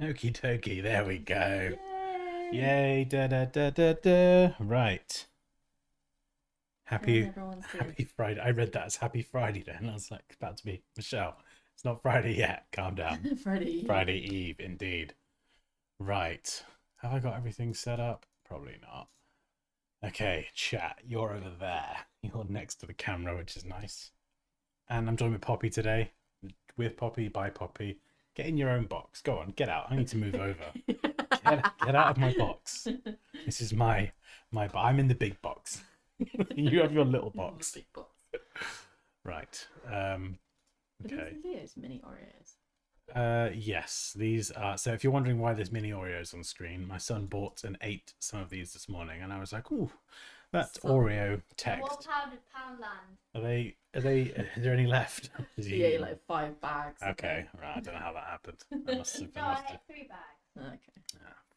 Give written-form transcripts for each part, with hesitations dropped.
Okie dokie, there we go. Yay! Yay, da da da da da. Right. And Happy everyone's Happy good. Friday. I read that as Happy Friday then. I was like about to be Michelle. It's not Friday yet. Calm down. Friday Eve. Friday Eve, indeed. Right. Have I got everything set up? Probably not. Okay, chat. You're over there. You're next to the camera, which is nice. And I'm joined with Poppy today. With Poppy, by Poppy. Get in your own box. Go on, get out. I need to move over. Get out of my box. This is my I'm in the big box. You have your little box. Big box. Right. Okay. These Leo's mini Oreos. Yes, these are. So if you're wondering why there's mini Oreos on screen, my son bought and ate some of these this morning, and I was like, "Ooh, that Oreo text." What powdered Poundland? Are there any left? He ate like 5 bags. Okay, right. I don't know how that happened. I must have. No, I had 3 bags. Okay.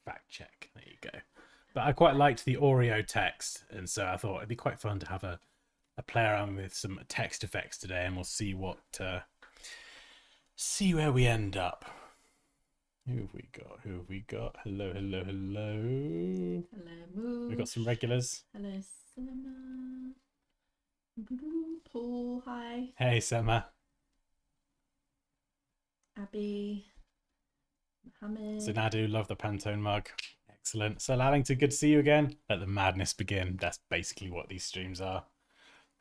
Fact check. There you go. But I quite liked the Oreo text, and so I thought it'd be quite fun to have a play around with some text effects today, and we'll see what see where we end up. Who have we got? Who have we got? Hello, hello, hello. Hello, Moosh. We've got some regulars. Hello, Cinema. Paul, hi. Hey, Sema. Abby. Mohammed. Zinadu, love the Pantone mug. Excellent. So, Lalington, good to see you again. Let the madness begin. That's basically what these streams are.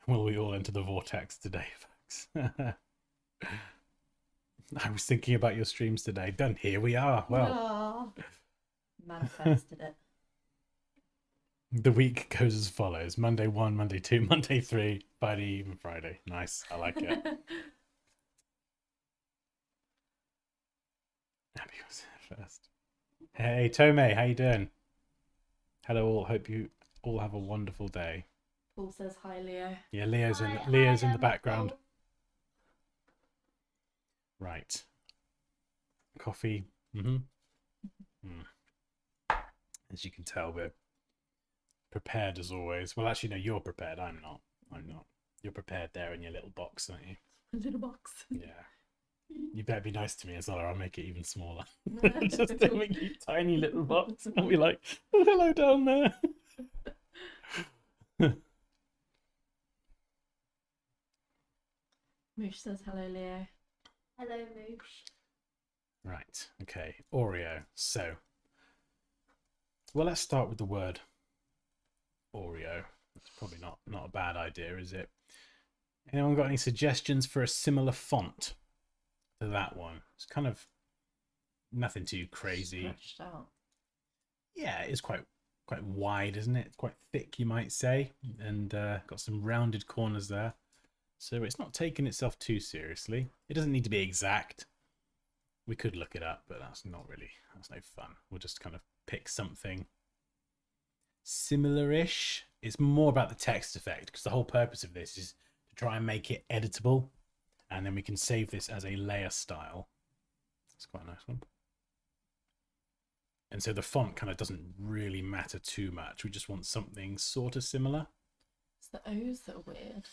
Will we all enter the vortex today, folks? I was thinking about your streams today. Done. Here we are. Well, Manifested it. the week goes as follows: Monday 1, Monday 2, Monday 3, Friday even Friday. Nice. I like it. Abby was here first. Hey, Tome, how you doing? Hello, all. Hope you all have a wonderful day. Paul says hi, Leo. Yeah, Leo's in the background. Right. Coffee. As you can tell, we're prepared as always. Well, actually, no, you're prepared. I'm not. You're prepared there in your little box, aren't you? A little box. Yeah. You better be nice to me as well, or I'll make it even smaller. Just to make you tiny little box. I'll be like, oh, hello down there. Moosh says hello, Leo. Hello, Moosh. Right. Okay. Oreo. So, well, let's start with the word Oreo. It's probably not a bad idea, is it? Anyone got any suggestions for a similar font to that one? It's kind of nothing too crazy. Stretched out. Yeah, it's quite wide, isn't it? It's quite thick, you might say, and got some rounded corners there. So it's not taking itself too seriously. It doesn't need to be exact. We could look it up, but that's no fun. We'll just kind of pick something similar-ish. It's more about the text effect, because the whole purpose of this is to try and make it editable, and then we can save this as a layer style. That's quite a nice one. And so the font kind of doesn't really matter too much. We just want something sort of similar. It's the O's that are weird.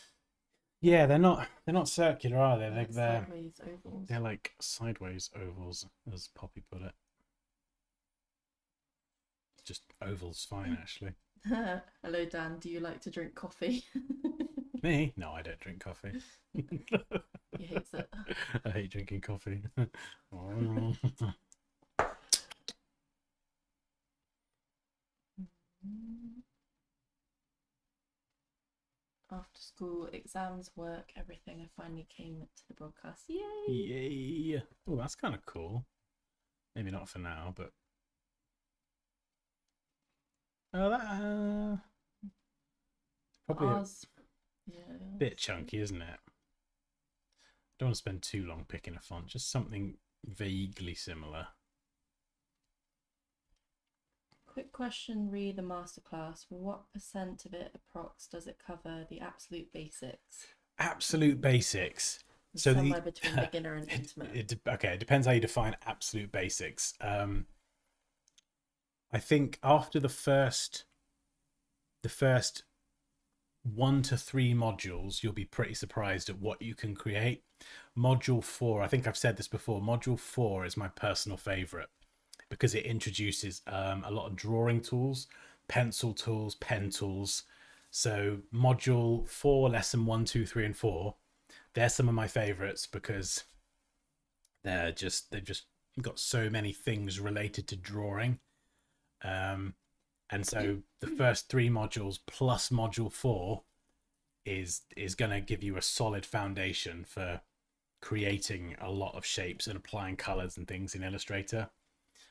Yeah, they're not circular, are they? Like They're sideways ovals. they're like sideways ovals, as Poppy put it. Just ovals, fine, actually. Hello, Dan. Do you like to drink coffee? Me? No, I don't drink coffee. He hates it. I hate drinking coffee. After school, exams, work, everything, I finally came to the broadcast. Yay! Yay! Oh, that's kind of cool. Maybe not for now, but oh, that probably Ours, yeah. a bit chunky, isn't it? Don't want to spend too long picking a font. Just something vaguely similar. Quick question, re the masterclass. What percent of it approx does it cover the absolute basics? Absolute basics. So somewhere between beginner and intimate. Okay, it depends how you define absolute basics. I think after the first 1 to 3 modules, you'll be pretty surprised at what you can create. Module 4, I think I've said this before, module 4 is my personal favorite. because it introduces a lot of drawing tools, pencil tools, pen tools. So module 4, lesson 1, 2, 3, and 4, they're some of my favorites because they've just got so many things related to drawing. And so the first 3 modules plus module 4 is going to give you a solid foundation for creating a lot of shapes and applying colors and things in Illustrator.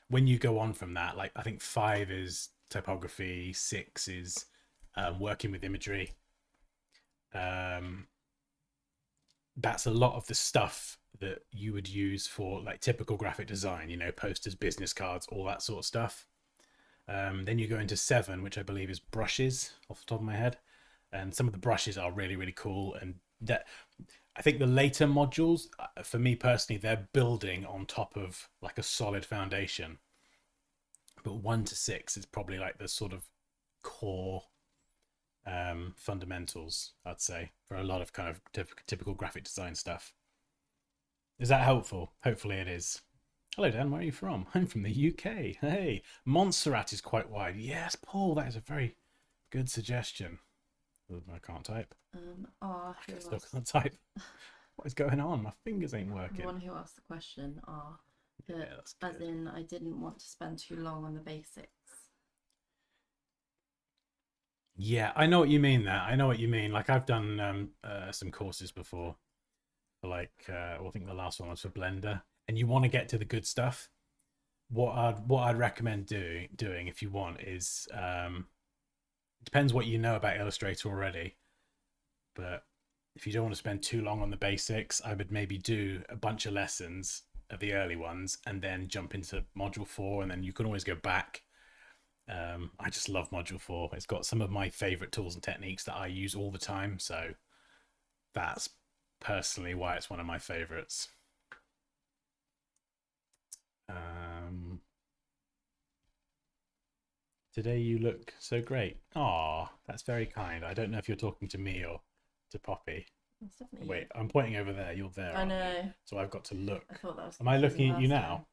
When you go on from that, like I think 5 is typography, 6 is working with imagery. That's a lot of the stuff that you would use for like typical graphic design, you know, posters, business cards, all that sort of stuff. Then you go into 7, which I believe is brushes off the top of my head. And some of the brushes are really, really cool. And that, I think the later modules, for me personally, they're building on top of like a solid foundation. But 1 to 6 is probably like the sort of core fundamentals, I'd say, for a lot of kind of typical graphic design stuff. Is that helpful? Hopefully it is. Hello, Dan. Where are you from? I'm from the UK. Hey, Montserrat is quite wide. Yes, Paul, that is a very good suggestion. I can't type. R. I still can't type. What is going on? My fingers ain't working. The one who asked the question, R. Yeah, that's good. As in, I didn't want to spend too long on the basics. Yeah, I know what you mean there. I know what you mean. Like I've done some courses before. Like I think the last one was for Blender. And you want to get to the good stuff. What I'd recommend doing if you want is depends what you know about Illustrator already, but if you don't want to spend too long on the basics, I would maybe do a bunch of lessons of the early ones and then jump into module 4, and then you can always go back. I just love module 4. It's got some of my favorite tools and techniques that I use all the time, so that's personally why it's one of my favorites. Today you look so great. Aw, that's very kind. I don't know if you're talking to me or to Poppy. That's definitely Wait, I'm pointing over there. You're there. I know. You? So I've got to look. I thought that was. Am I looking at you now?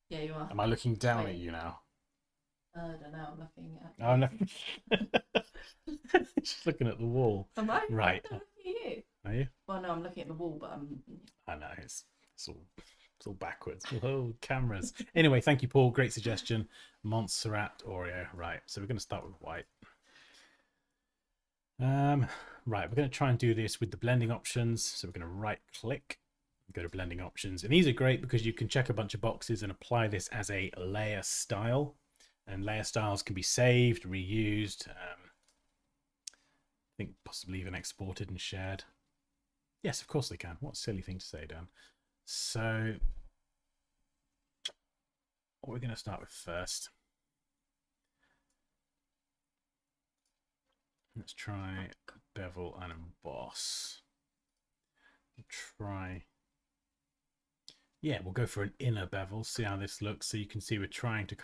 Yeah, you are. Am I looking down at you now? I don't know. I'm looking at. Oh no. She's looking at the wall. Am I? Right. I'm looking at you. Are you? Well, no, I'm looking at the wall, but I'm. I know it's all backwards. Oh, cameras. Anyway, thank you, Paul. Great suggestion. Montserrat Oreo. Right. So we're going to start with white. Right. We're going to try and do this with the blending options. So we're going to right click, go to blending options. And these are great because you can check a bunch of boxes and apply this as a layer style. And layer styles can be saved, reused. I think possibly even exported and shared. Yes, of course they can. What a silly thing to say, Dan. So what we're going to start with first. Let's try bevel and emboss. We'll go for an inner bevel, see how this looks. So you can see we're going to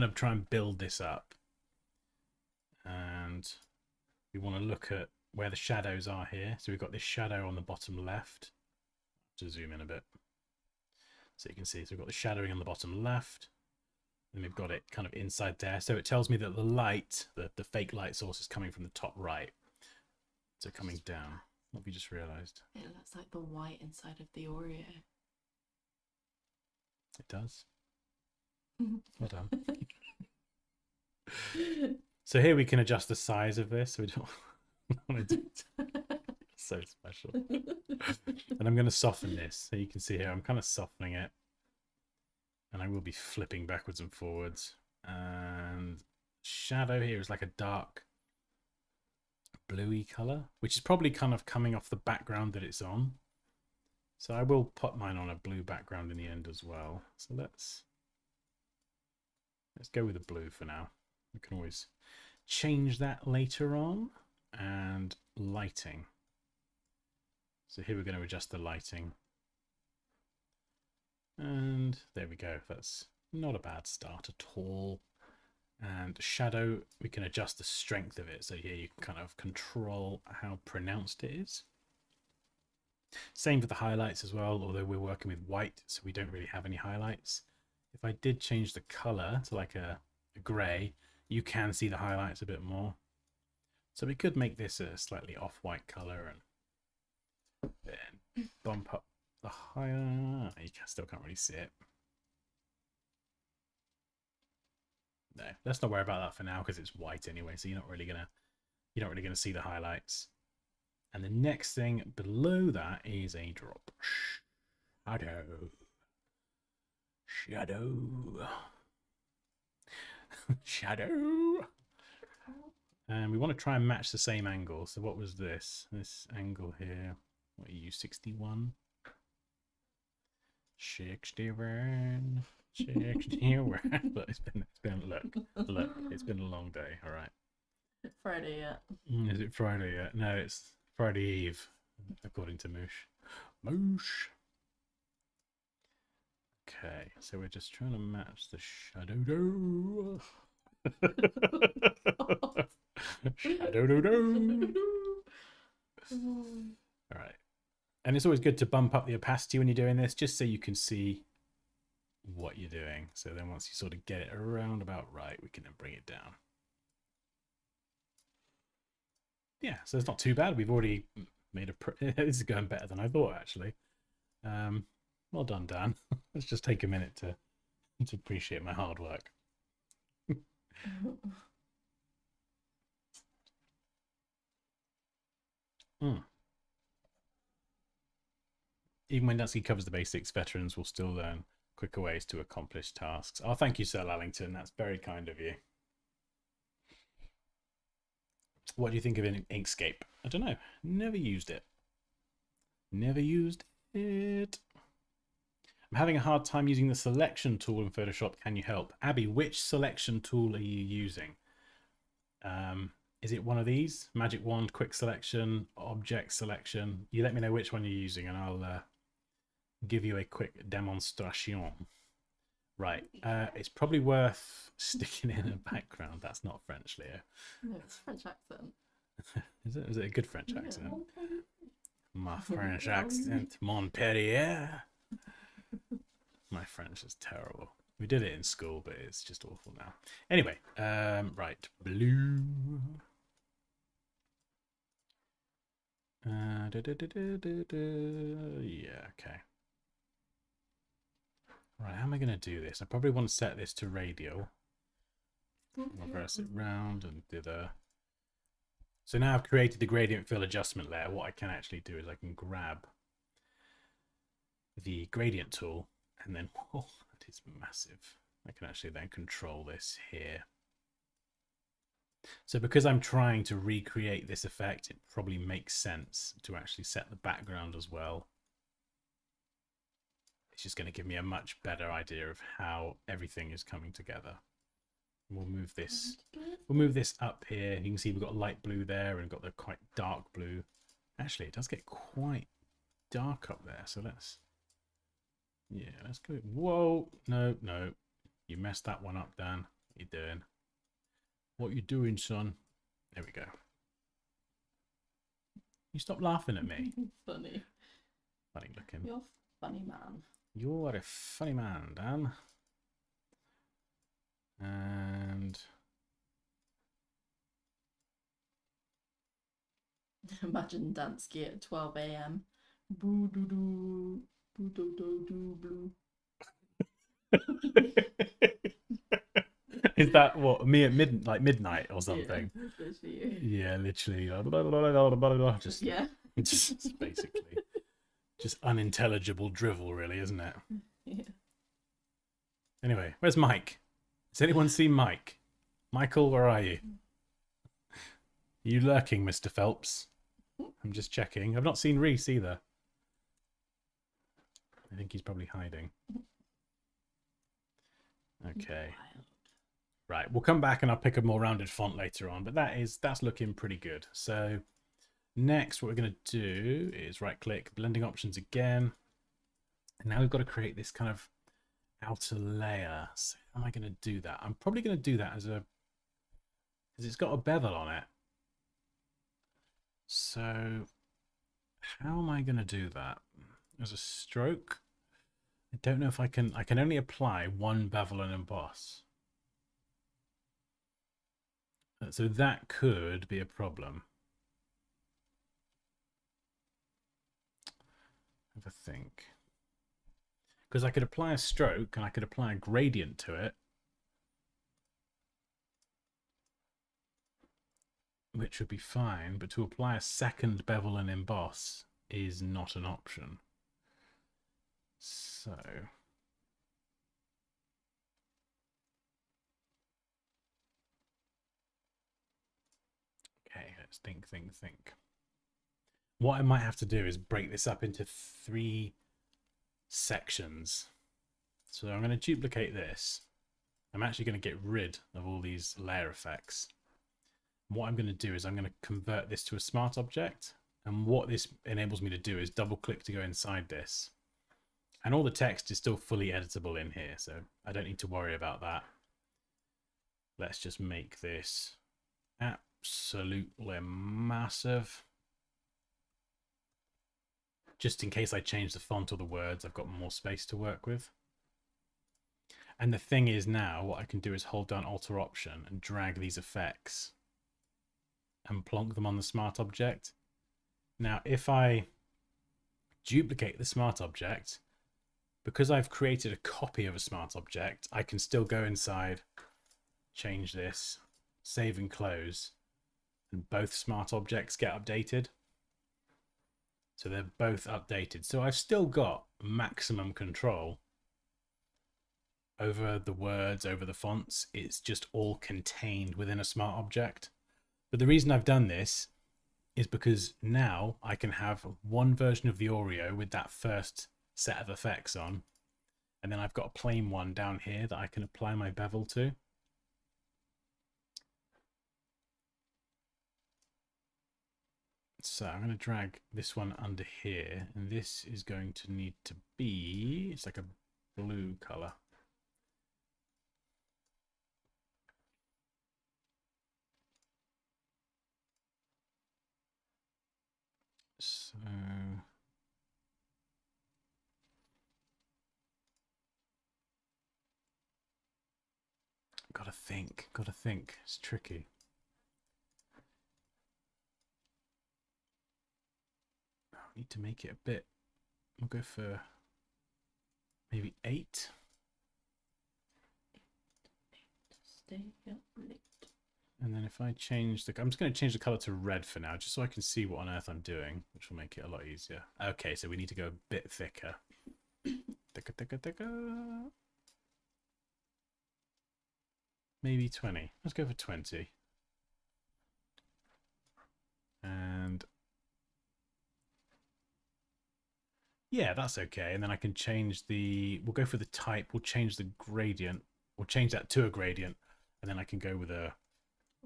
try and build this up. And we want to look at where the shadows are here. So we've got this shadow on the bottom left. To zoom in a bit. So you can see, so we've got the shadowing on the bottom left. And we've got it kind of inside there. So it tells me that the light, the fake light source is coming from the top right. So coming down. What have you just realized? It looks like the white inside of the Oreo. It does. Well done. So here we can adjust the size of this. So we don't want to do it. So special. And I'm going to soften this. So you can see here, I'm kind of softening it. And I will be flipping backwards and forwards. And shadow here is like a dark bluey color, which is probably kind of coming off the background that it's on. So I will put mine on a blue background in the end as well. So let's go with the blue for now. We can always change that later on. And lighting. So here we're going to adjust the lighting. And there we go. That's not a bad start at all. And shadow, we can adjust the strength of it. So here you can kind of control how pronounced it is. Same for the highlights as well, although we're working with white, so we don't really have any highlights. if I did change the color to like a gray, you can see the highlights a bit more. So we could make this a slightly off-white color and then bump up the higher. You still can't really see it. No, let's not worry about that for now because it's white anyway, so you're not really gonna see the highlights. And the next thing below that is a drop shadow. Shadow. And we want to try and match the same angle. So what was this? This angle here. What are you, 61? 61. 61. Look, it's been look, it's been a long day, all right. Friday yet? Is it Friday yet? No, it's Friday Eve, according to Moosh. Moosh. Okay, so we're just trying to match the shadow. Shadow. All right. And it's always good to bump up the opacity when you're doing this, just so you can see what you're doing. So then once you sort of get it around about right, we can then bring it down. Yeah, so it's not too bad. We've already made this is going better than I thought, actually. Well done, Dan. Let's just take a minute to appreciate my hard work. Even when Dansky covers the basics, veterans will still learn quicker ways to accomplish tasks. Oh, thank you, Sir Lallington. That's very kind of you. What do you think of Inkscape? I don't know. Never used it. Never used it. I'm having a hard time using the selection tool in Photoshop. Can you help? Abby, which selection tool are you using? Is it one of these? Magic Wand, Quick Selection, Object Selection? You let me know which one you're using and I'll give you a quick demonstration. Right. It's probably worth sticking in a background. That's not French, Leo. No, it's French accent. Is it a good French accent? My French accent, Montpellier. My French is terrible. We did it in school, but it's just awful now. Anyway, right, blue. Yeah, okay. Right, how am I going to do this? I probably want to set this to radial. Reverse it round and do the... So now I've created the gradient fill adjustment layer. What I can actually do is I can grab the gradient tool and then, oh, that is massive. I can actually then control this here. So because I'm trying to recreate this effect, it probably makes sense to actually set the background as well. It's just going to give me a much better idea of how everything is coming together. We'll move this. We'll move this up here. You can see we've got light blue there and got the quite dark blue. Actually, it does get quite dark up there. So let's go. Whoa, no. You messed that one up, Dan. What you doing? What you doing, son? There we go. You stop laughing at me. Funny. Funny looking. You're a funny man. You're a funny man, Dan. And imagine Dansky at 12 a.m. Boo doo doo, boo doo doo doo blue. Is that what me at midnight or something? Yeah, literally. Just yeah. just basically just unintelligible drivel, really, isn't it? Yeah. Anyway, where's Mike? Has anyone seen Mike? Michael, where are you? Are you lurking, Mr. Phelps? I'm just checking. I've not seen Reese either. I think he's probably hiding. Okay. Right, we'll come back and I'll pick a more rounded font later on, but that's looking pretty good. So next, what we're going to do is right click, blending options again. And now we've got to create this kind of outer layer. So how am I going to do that? I'm probably going to do that because it's got a bevel on it. So how am I going to do that? As a stroke? I don't know if I can only apply one bevel and emboss. So that could be a problem. Have a think. Because I could apply a stroke and I could apply a gradient to it, which would be fine, but to apply a second bevel and emboss is not an option. So okay, let's think. What I might have to do is break this up into 3 sections. So I'm going to duplicate this. I'm actually going to get rid of all these layer effects. What I'm going to do is I'm going to convert this to a smart object. And what this enables me to do is double click to go inside this. And all the text is still fully editable in here, so I don't need to worry about that. Let's just make this absolutely massive. Just in case I change the font or the words, I've got more space to work with. And the thing is now, what I can do is hold down Alt or Option and drag these effects and plonk them on the smart object. Now, if I duplicate the smart object, because I've created a copy of a smart object, I can still go inside, change this, save and close, and both smart objects get updated. So they're both updated. So I've still got maximum control over the words, over the fonts. It's just all contained within a smart object. But the reason I've done this is because now I can have one version of the Oreo with that first set of effects on. And then I've got a plain one down here that I can apply my bevel to. So I'm going to drag this one under here, and this is going to need to be, it's like a blue color. So gotta think. It's tricky. I need to make it a bit. We'll go for maybe 8. Stay up late. And then if I change the, I'm just going to change the color to red for now, just so I can see what on earth I'm doing, which will make it a lot easier. Okay, so we need to go a bit thicker. Thicker. Maybe 20. Let's go for 20. And yeah, that's okay. And then I can change the, we'll go for the type, we'll change the gradient, we'll change that to a gradient, and then I can go with a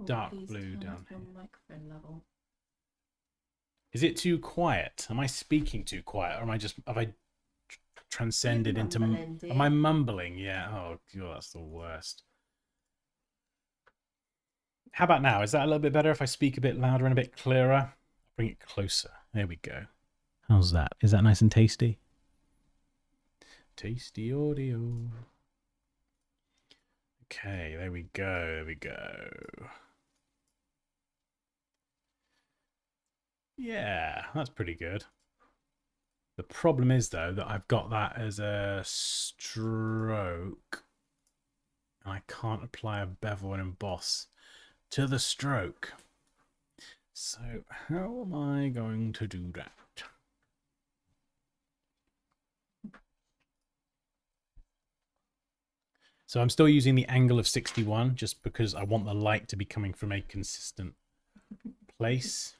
dark blue down here. Microphone level. Is it too quiet? Am I speaking too quiet, or am I just, have I transcended into, am I mumbling? Yeah. Oh god, that's the worst. How about now? Is that a little bit better if I speak a bit louder and a bit clearer? Bring it closer. There we go. How's that? Is that nice and tasty? Tasty audio. Okay, there we go. Yeah, that's pretty good. The problem is, though, that I've got that as a stroke. And I can't apply a bevel and emboss to the stroke. So how am I going to do that? So I'm still using the angle of 61 just because I want the light to be coming from a consistent place.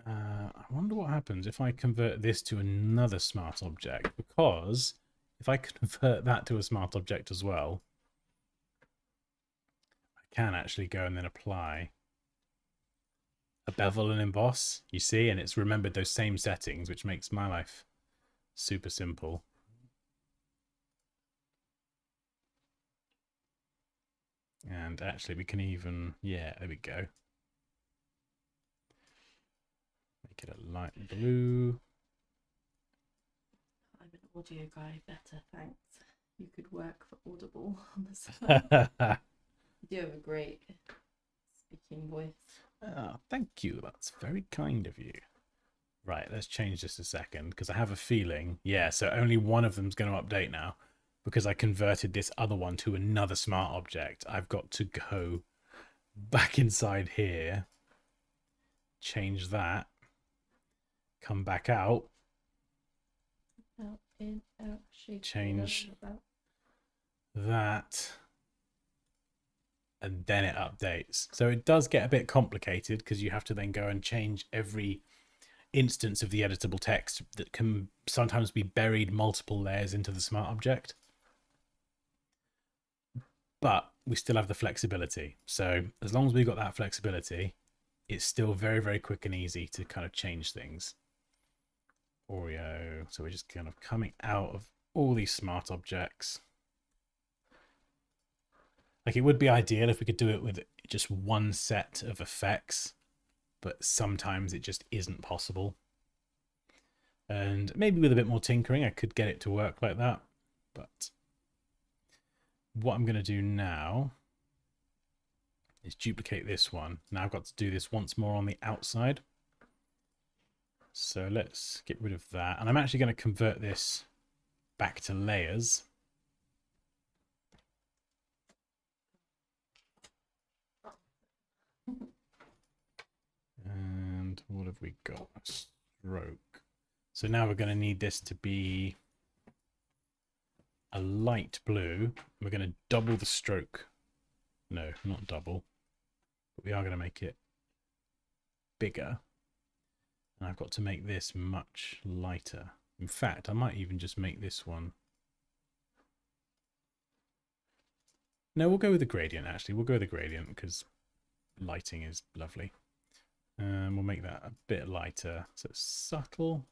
I wonder what happens if I convert this to another smart object, because if I convert that to a smart object as well, I can actually go and then apply a bevel and emboss, you see, and it's remembered those same settings, which makes my life super simple. And actually we can even, yeah, there we go. Make it a light blue. Audio guy, better, thanks. You could work for Audible on the side. You do have a great speaking voice. Oh, thank you. That's very kind of you. Right, let's change this a second because I have a feeling, yeah, so only one of them's going to update now because I converted this other one to another smart object. I've got to go back inside here, change that, come back out, Out, in, out, shake, change about. that, and then it updates. So it does get a bit complicated because you have to then go and change every instance of the editable text that can sometimes be buried multiple layers into the smart object. But we still have the flexibility. So as long as we've got that flexibility, it's still very, very quick and easy to kind of change things. Oreo. So we're just kind of coming out of all these smart objects. Like, it would be ideal if we could do it with just one set of effects, but sometimes it just isn't possible. And maybe with a bit more tinkering, I could get it to work like that. But what I'm going to do now is duplicate this one. Now I've got to do this once more on the outside. So let's get rid of that. And I'm actually going to convert this back to layers. And what have we got? A stroke. So now we're going to need this to be a light blue. We're going to double the stroke. No, not double. But we are going to make it bigger. And I've got to make this much lighter. In fact, I might even just make this one. No, we'll go with the gradient, actually. We'll go with the gradient because lighting is lovely. We'll make that a bit lighter. So it's subtle.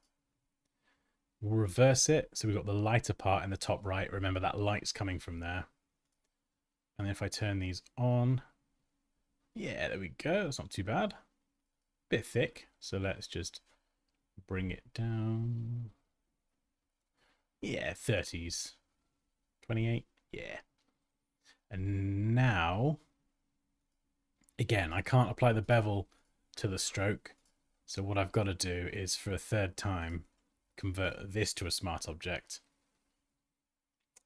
We'll reverse it. So we've got the lighter part in the top right. Remember, that light's coming from there. And then if I turn these on, yeah, there we go. That's not too bad. Bit thick. So let's just bring it down. Yeah, 30s. 28. Yeah. And now, again, I can't apply the bevel to the stroke. So what I've got to do is, for a third time, convert this to a smart object.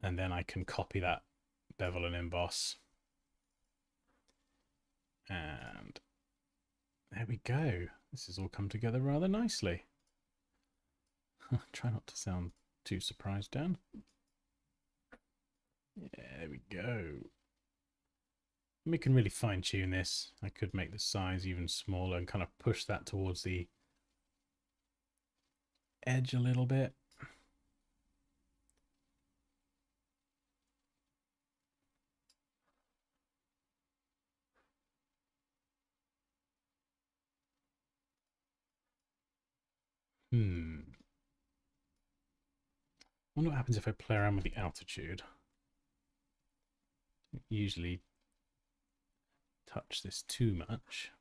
And then I can copy that bevel and emboss. And there we go. This has all come together rather nicely. Try not to sound too surprised, Dan. Yeah, there we go. We can really fine tune this. I could make the size even smaller and kind of push that towards the edge a little bit. I wonder what happens if I play around with the altitude. Don't usually touch this too much.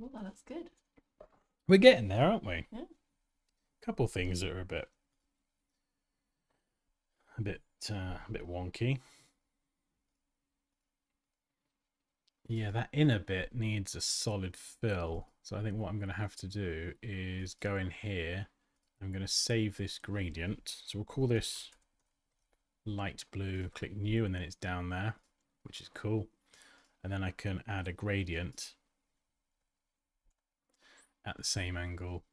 Oh, that looks good. We're getting there, aren't we? Yeah. A couple of things that are a bit wonky. Yeah, that inner bit needs a solid fill. So I think what I'm going to have to do is go in here. I'm going to save this gradient. So we'll call this light blue, click new, and then it's down there, which is cool. And then I can add a gradient at the same angle.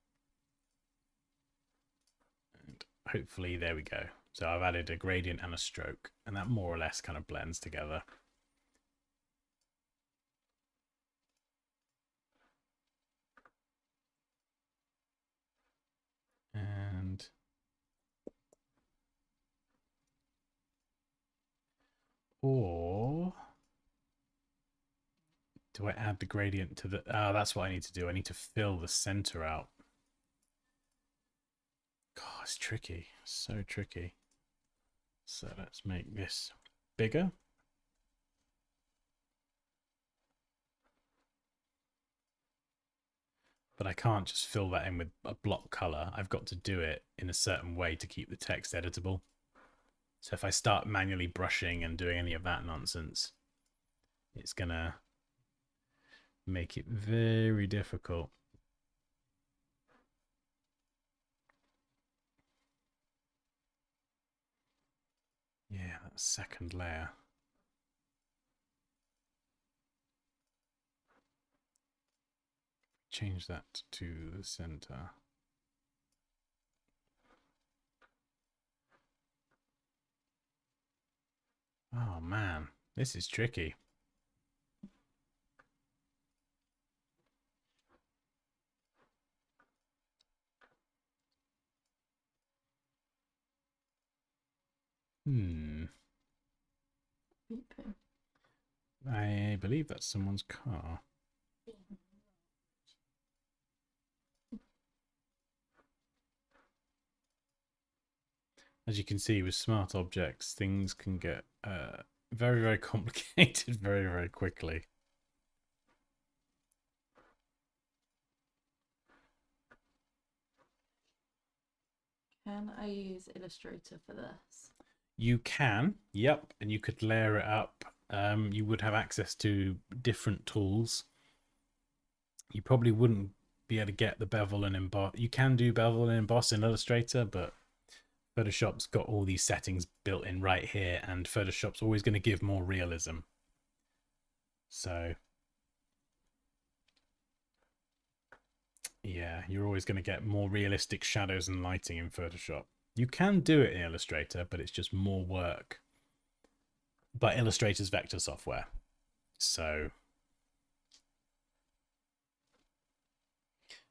And hopefully, there we go. So I've added a gradient and a stroke, and that more or less kind of blends together. And Or do I add the gradient to the... Ah, that's what I need to do. I need to fill the center out. God, it's tricky. So tricky. So let's make this bigger. But I can't just fill that in with a block color. I've got to do it in a certain way to keep the text editable. So if I start manually brushing and doing any of that nonsense, it's gonna make it very difficult. Yeah, that second layer. Change that to the center. Oh man, this is tricky. Beeping. I believe that's someone's car. As you can see, with smart objects, things can get very, very complicated very, very quickly. Can I use Illustrator for this? You can, yep, and you could layer it up. You would have access to different tools. You probably wouldn't be able to get the bevel and emboss. You can do bevel and emboss in Illustrator, but Photoshop's got all these settings built in right here, and Photoshop's always going to give more realism. So yeah, you're always going to get more realistic shadows and lighting in Photoshop. You can do it in Illustrator, but it's just more work. But Illustrator's vector software. So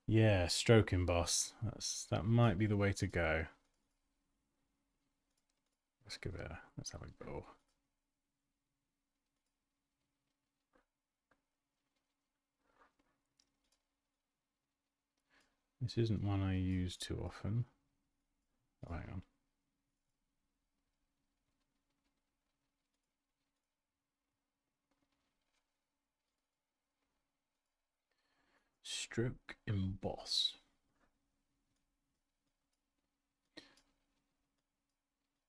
yeah, stroke emboss. That might be the way to go. Let's have a go. This isn't one I use too often. Oh, hang on. Stroke emboss.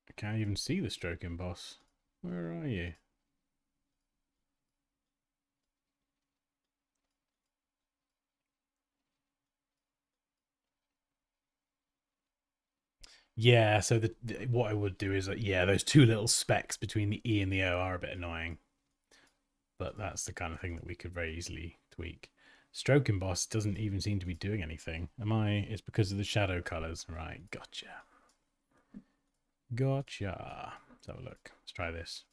I can't even see the stroke emboss. Where are you? Yeah, so what I would do is yeah, those two little specks between the E and the O are a bit annoying. But that's the kind of thing that we could very easily tweak. Stroke emboss doesn't even seem to be doing anything. It's because of the shadow colors. Right, gotcha. Gotcha. Let's have a look. Let's try this.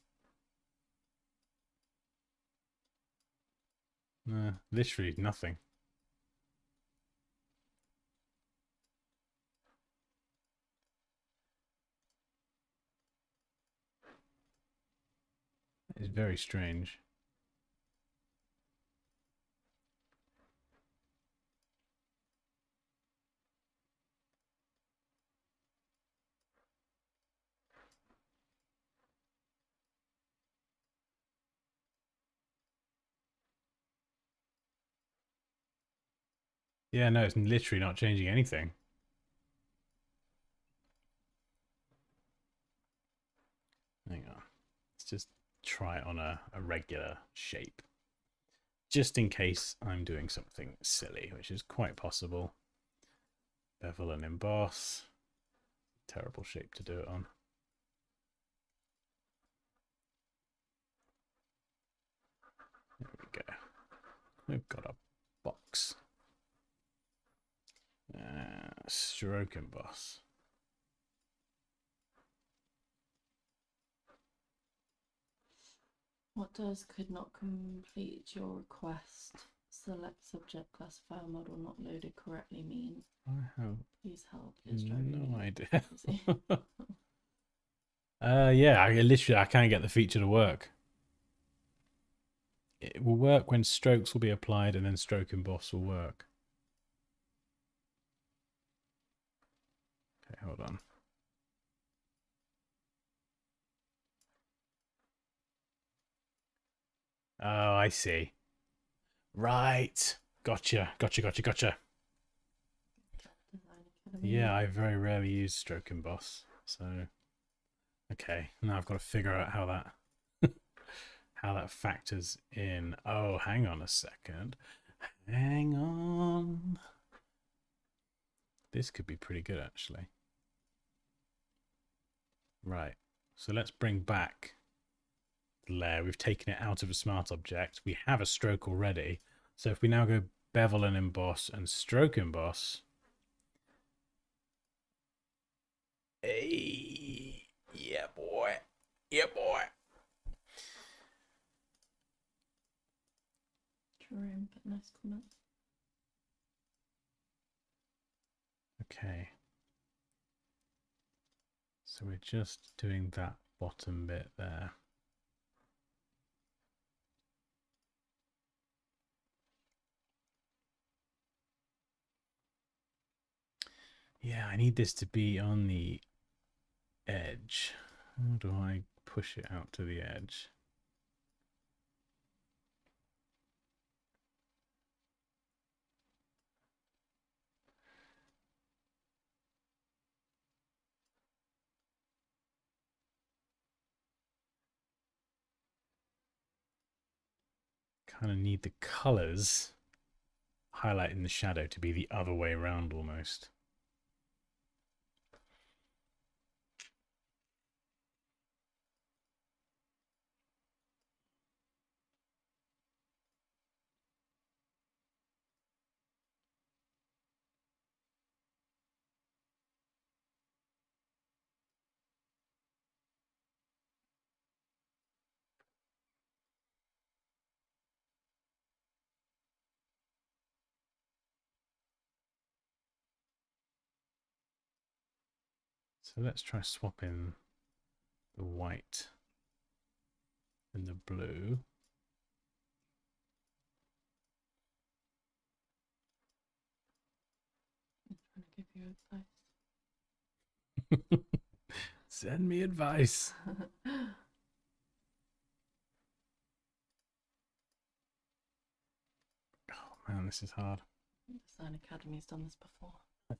Literally nothing. It's very strange. Yeah, no, it's literally not changing anything. Hang on. Let's just try it on a regular shape. Just in case I'm doing something silly, which is quite possible. Bevel and emboss. Terrible shape to do it on. There we go. We've got a box. Stroke emboss. What does could not complete your request? Select subject classifier model not loaded correctly mean? I have Please help. It's driving no me idea. crazy. Yeah, I can't get the feature to work. It will work when strokes will be applied and then stroke emboss will work. Okay, hold on. Oh, I see. Right. Gotcha. Design Academy. Yeah, I very rarely use stroke emboss. So, okay. Now I've got to figure out how that how that factors in. Oh, hang on a second. Hang on. This could be pretty good, actually. Right. So let's bring back the layer. We've taken it out of a smart object. We have a stroke already. So if we now go bevel and emboss and stroke emboss. Hey, yeah, boy. Yeah, boy. Jerome, but nice comment. Okay. So we're just doing that bottom bit there. Yeah, I need this to be on the edge. How do I push it out to the edge? Kind of need the colors highlighting the shadow to be the other way around almost. So let's try swapping the white and the blue. I'm trying to give you advice. Send me advice. Oh man, this is hard. Design Academy's done this before.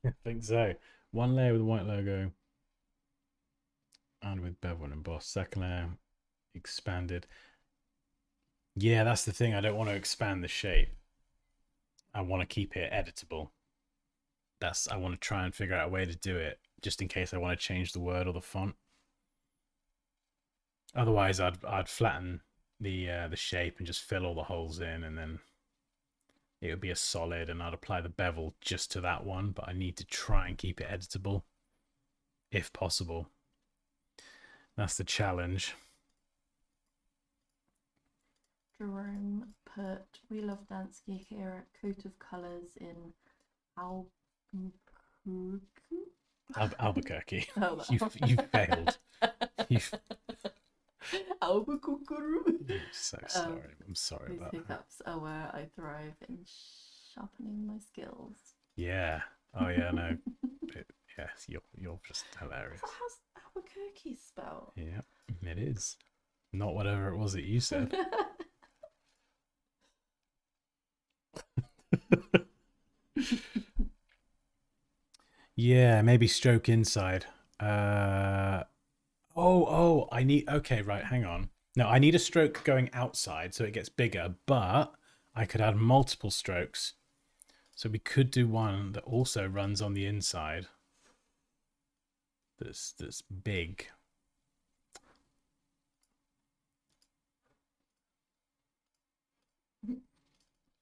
I think so. One layer with a white logo and with bevel and emboss. Second layer expanded. Yeah, that's the thing. I don't want to expand the shape. I want to keep it editable. I want to try and figure out a way to do it just in case I want to change the word or the font. Otherwise, I'd flatten the shape and just fill all the holes in, and then it would be a solid, and I'd apply the bevel just to that one. But I need to try and keep it editable, if possible. That's the challenge. Jerome put, we love Dansky here at Coat of Colours in Albuquerque. Oh, You failed. Albuquerque. I'm so sorry. I'm sorry These about that. hiccups are where I thrive in sharpening my skills. Yeah. Oh yeah. No. Yes. You're just hilarious. So how's Albuquerque spelled? Yeah. It is. Not whatever it was that you said. Yeah, maybe stroke inside. Oh, I need, okay, right, hang on. No, I need a stroke going outside so it gets bigger, but I could add multiple strokes. So we could do one that also runs on the inside. That's big. If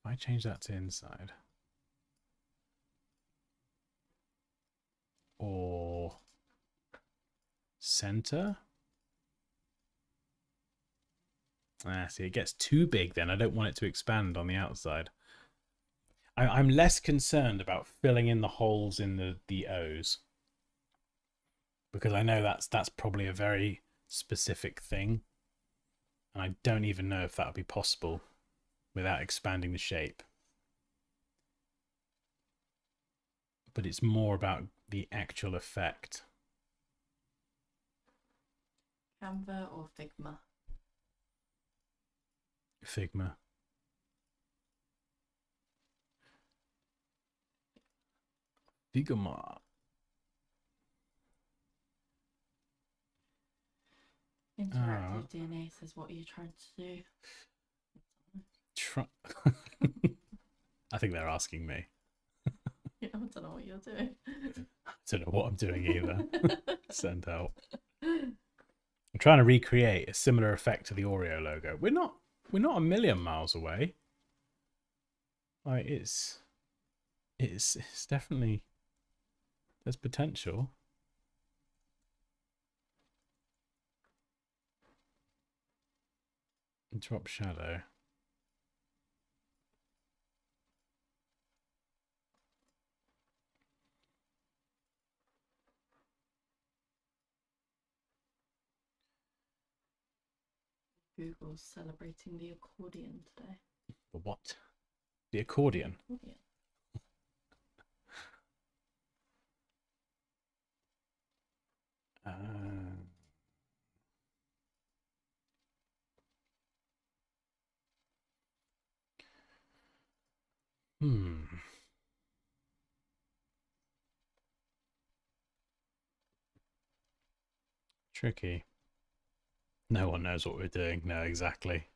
I change that to inside. Or center. See, it gets too big then. I don't want it to expand on the outside. I'm less concerned about filling in the holes in the O's, because I know that's probably a very specific thing. And I don't even know if that would be possible without expanding the shape. But it's more about the actual effect. Canva or Figma? Figma. Figma. Interactive DNA says, what are you trying to do? I think they're asking me. Yeah, I don't know what you're doing. I don't know what I'm doing either. Send out. I'm trying to recreate a similar effect to the Oreo logo. We're not a million miles away. Like it's definitely, there's potential. Drop shadow. Google's celebrating the accordion today. The what? The accordion. Accordion. Tricky. No one knows what we're doing. No, exactly.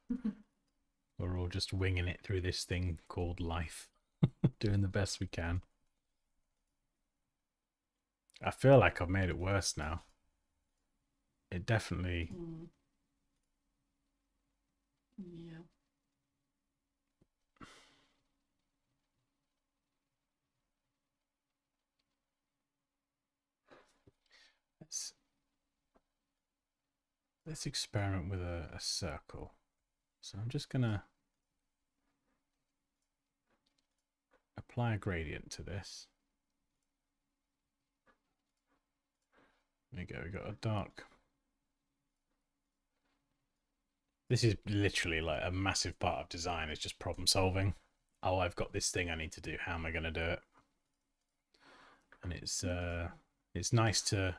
We're all just winging it through this thing called life. Doing the best we can. I feel like I've made it worse now. It definitely... Yeah. Let's experiment with a circle. So I'm just gonna apply a gradient to this. There you go, we got a dark. This is literally like a massive part of design, it's just problem solving. Oh, I've got this thing I need to do, how am I gonna do it? And it's nice to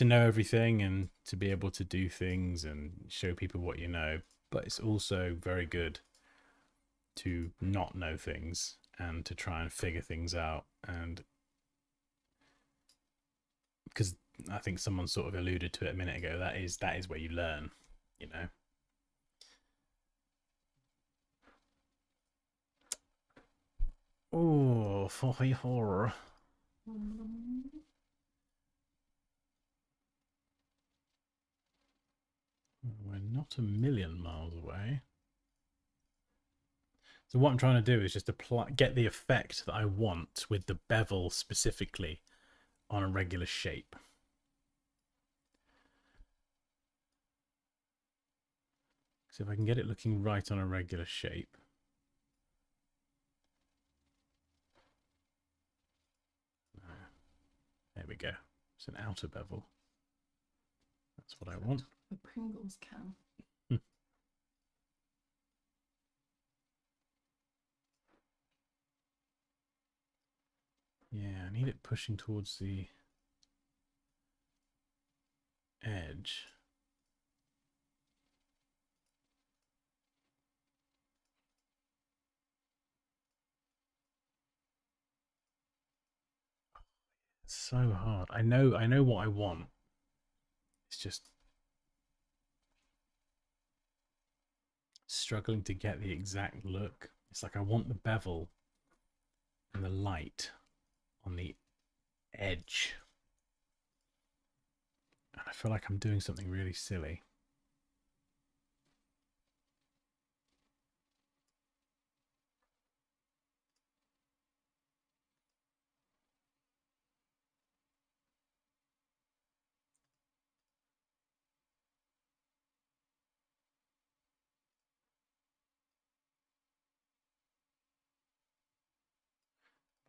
know everything and to be able to do things and show people what you know, but it's also very good to not know things and to try and figure things out. And because I think someone sort of alluded to it a minute ago, that is where you learn, you know. Oh, for horror. We're not a million miles away. So what I'm trying to do is just get the effect that I want with the bevel specifically on a regular shape. So if I can get it looking right on a regular shape. There we go. It's an outer bevel. That's what I want. A Pringles can. Yeah, I need it pushing towards the edge. It's so hard. I know what I want. It's just struggling to get the exact look. It's like I want the bevel and the light on the edge. And I feel like I'm doing something really silly.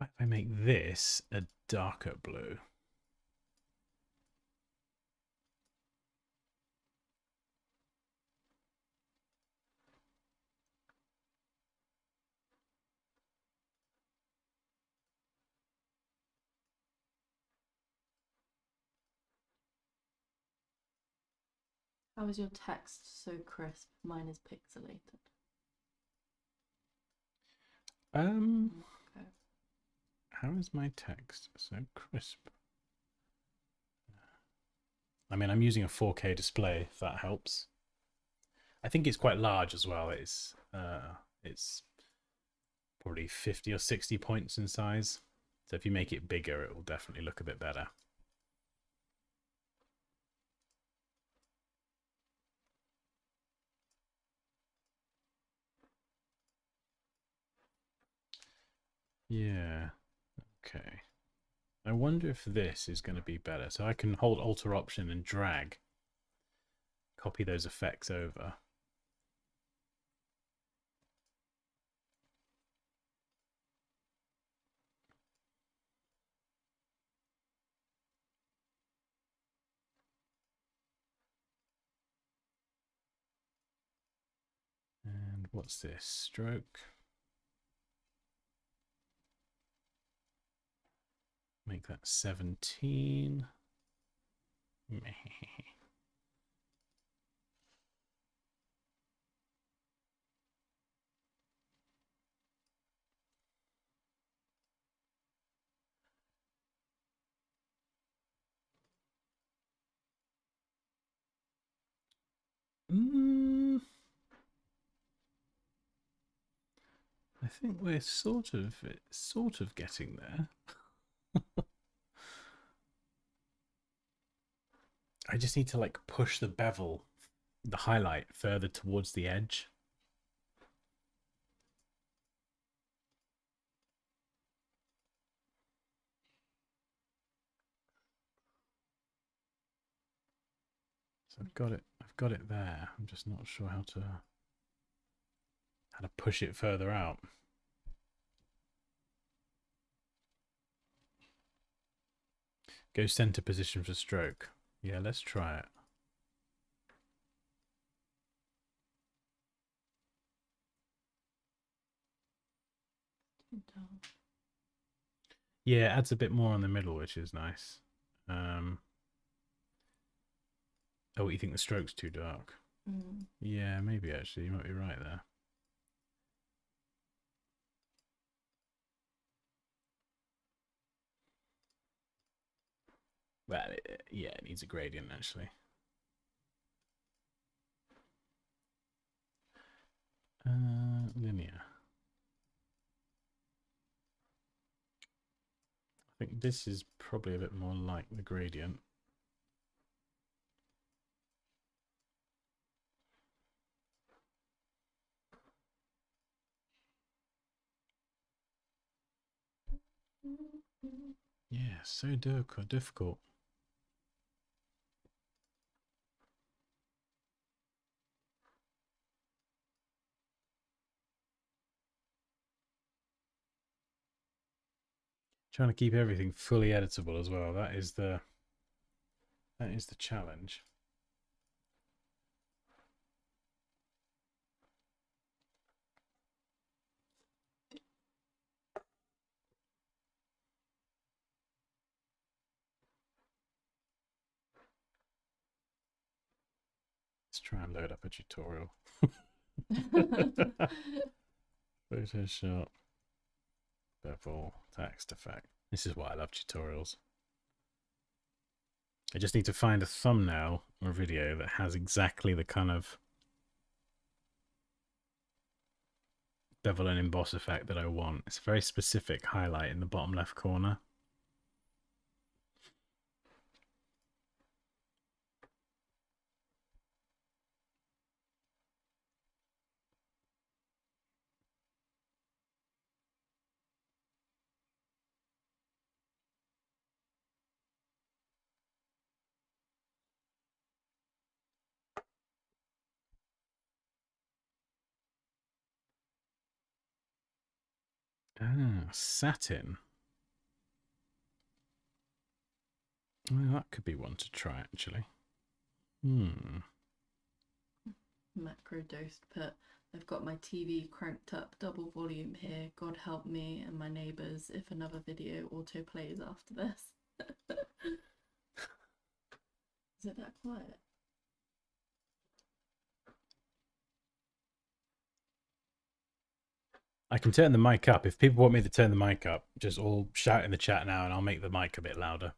If I make this a darker blue. How is your text so crisp? Mine is pixelated. Okay. How is my text so crisp? I mean, I'm using a 4K display, if that helps. I think it's quite large as well. It's probably 50 or 60 points in size. So if you make it bigger, it will definitely look a bit better. Yeah, okay. I wonder if this is going to be better. So I can hold Alt Option and drag, copy those effects over. And what's this? Stroke. Make that 17. I think we're sort of getting there. I just need to like push the bevel, the highlight further towards the edge. So I've got it there. I'm just not sure how to push it further out. Go center position for stroke. Yeah, let's try it. Yeah, it adds a bit more on the middle, which is nice. Oh, you think the stroke's too dark? Yeah, maybe actually. You might be right there. Well, yeah, it needs a gradient actually. Linear. I think this is probably a bit more like the gradient. Yeah, so difficult. Trying to keep everything fully editable as well. That is the challenge. Let's try and load up a tutorial. Photoshop, bevel, text effect. This is why I love tutorials. I just need to find a thumbnail or a video that has exactly the kind of bevel and emboss effect that I want. It's a very specific highlight in the bottom left corner. Ah, satin. Well, that could be one to try, actually. Macro dosed put. I've got my TV cranked up double volume here. God help me and my neighbours if another video auto plays after this. Is it that quiet? I can turn the mic up. If people want me to turn the mic up, just all shout in the chat now and I'll make the mic a bit louder.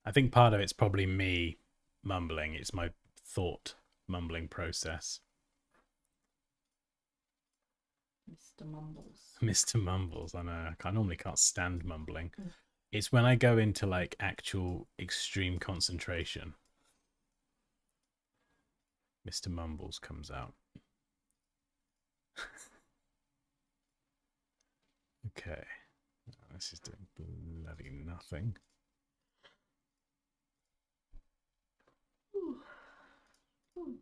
I think part of it's probably me mumbling. It's my thought mumbling process. Mr. Mumbles. Mr. Mumbles, I know. I normally can't stand mumbling. It's when I go into like actual extreme concentration. Mr. Mumbles comes out. Okay. This is doing bloody nothing. Ooh. Ooh.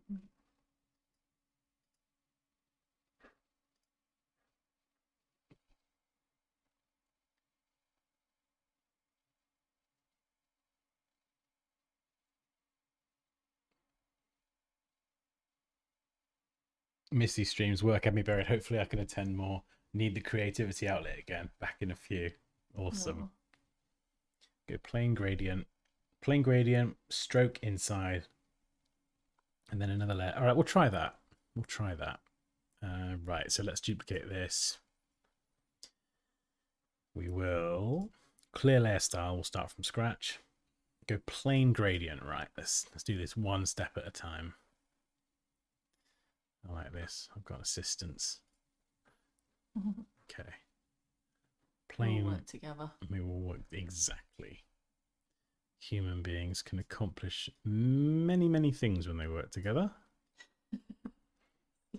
Missy streams work had me buried. Hopefully I can attend more. Need the creativity outlet again. Back in a few. Awesome. Go plain gradient, stroke inside, and then another layer. All right, we'll try that. Right, so let's duplicate this. We will clear layer style. We'll start from scratch. Go plain gradient. Right, let's do this one step at a time. I like this. I've got assistance. Okay. Plain. We'll work together. We will work exactly. Human beings can accomplish many things when they work together.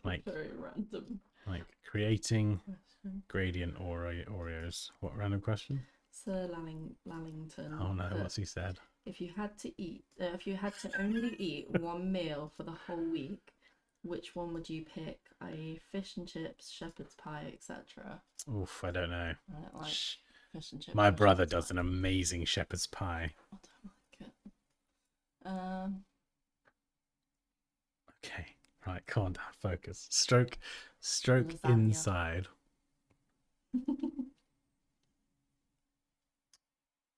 Like very random. Like creating gradient Oreos. What random question? Sir Lallington. Oh no, what's he said? If you had to only eat one meal for the whole week, which one would you pick? I.e., fish and chips, shepherd's pie, etc. Oof, I don't know. I don't like fish and chips. My brother does an amazing shepherd's pie. I don't like it. Okay, right, calm down, focus. Stroke Lasagna. inside.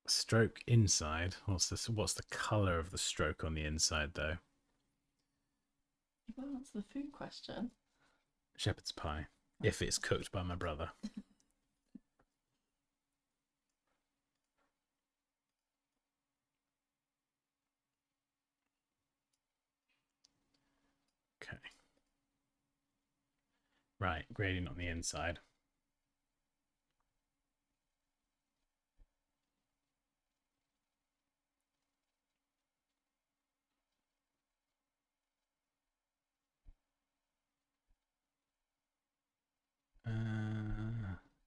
Stroke inside. What's this? What's the color of the stroke on the inside, though? Well, that's the food question. Shepherd's pie, if it's cooked by my brother. Okay. Right, gradient on the inside.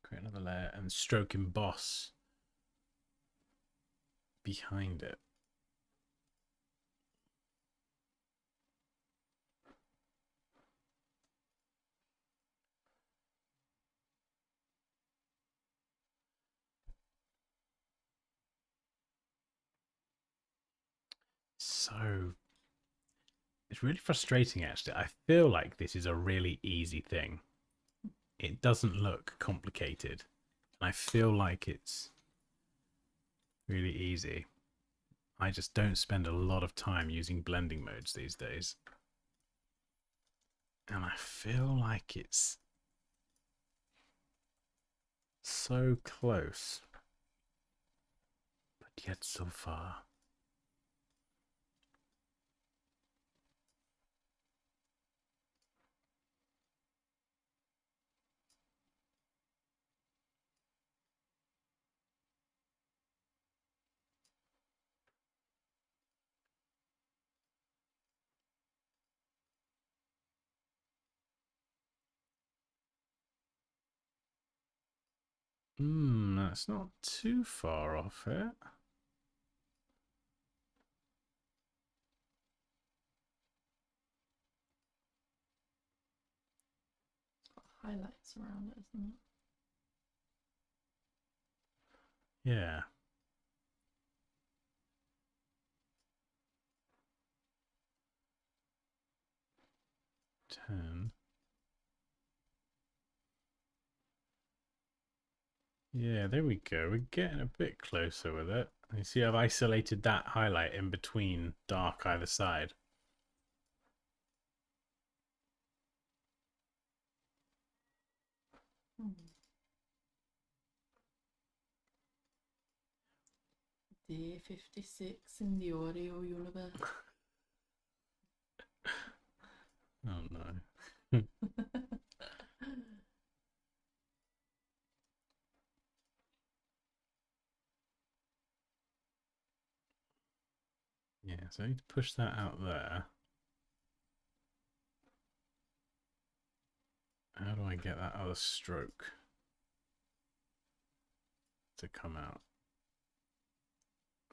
Create another layer and stroke emboss behind it. So it's really frustrating, actually. I feel like this is a really easy thing. It doesn't look complicated. I feel like it's really easy. I just don't spend a lot of time using blending modes these days. And I feel like it's so close, but yet so far. That's not too far off it. It's got highlights around it, isn't it? Yeah. Ten. Yeah, there we go. We're getting a bit closer with it. You see, I've isolated that highlight in between dark either side. Day 56 in the audio universe. Oh no. Yeah, so I need to push that out there. How do I get that other stroke to come out?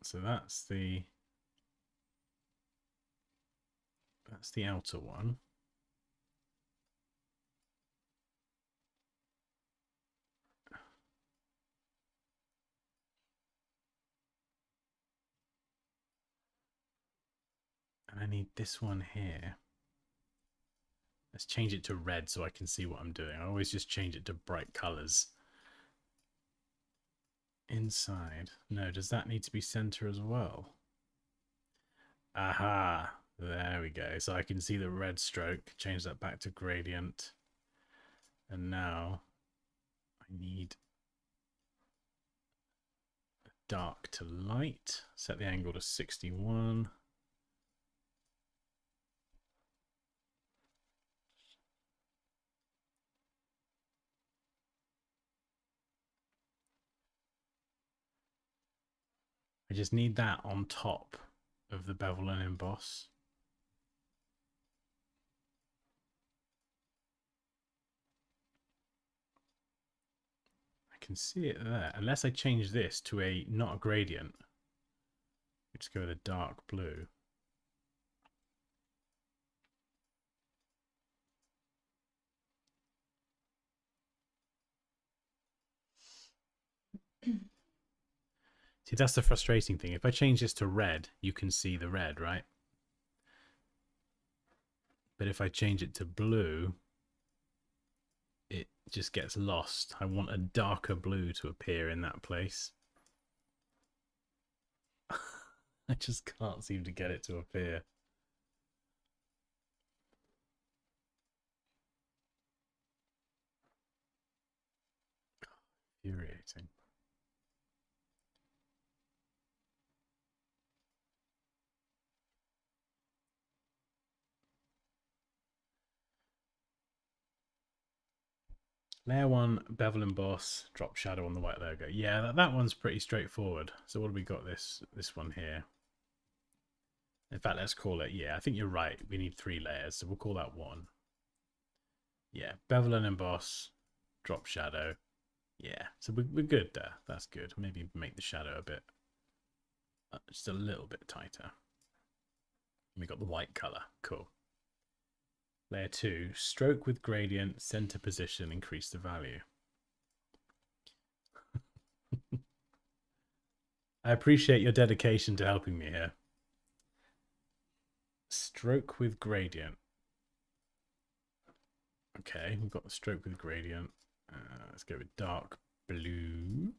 So that's the outer one. And I need this one here. Let's change it to red so I can see what I'm doing. I always just change it to bright colors. Inside. No, does that need to be center as well? Aha. There we go. So I can see the red stroke. Change that back to gradient. And now I need dark to light. Set the angle to 61. I just need that on top of the bevel and emboss. I can see it there. Unless I change this to a not a gradient. Let's go with a dark blue. See, that's the frustrating thing. If I change this to red, you can see the red, right? But if I change it to blue, it just gets lost. I want a darker blue to appear in that place. I just can't seem to get it to appear. Infuriating. Layer 1, bevel emboss, drop shadow on the white logo. Yeah, that one's pretty straightforward. So what have we got this one here? In fact, let's call it, yeah, I think you're right. We need 3 layers, so we'll call that 1. Yeah, bevel and emboss, drop shadow. Yeah, so we're good there. That's good. Maybe make the shadow a bit, just a little bit tighter. We got the white color. Cool. Layer 2, stroke with gradient, center position, increase the value. I appreciate your dedication to helping me here. Stroke with gradient. Okay, we've got the stroke with gradient. Let's go with dark blue.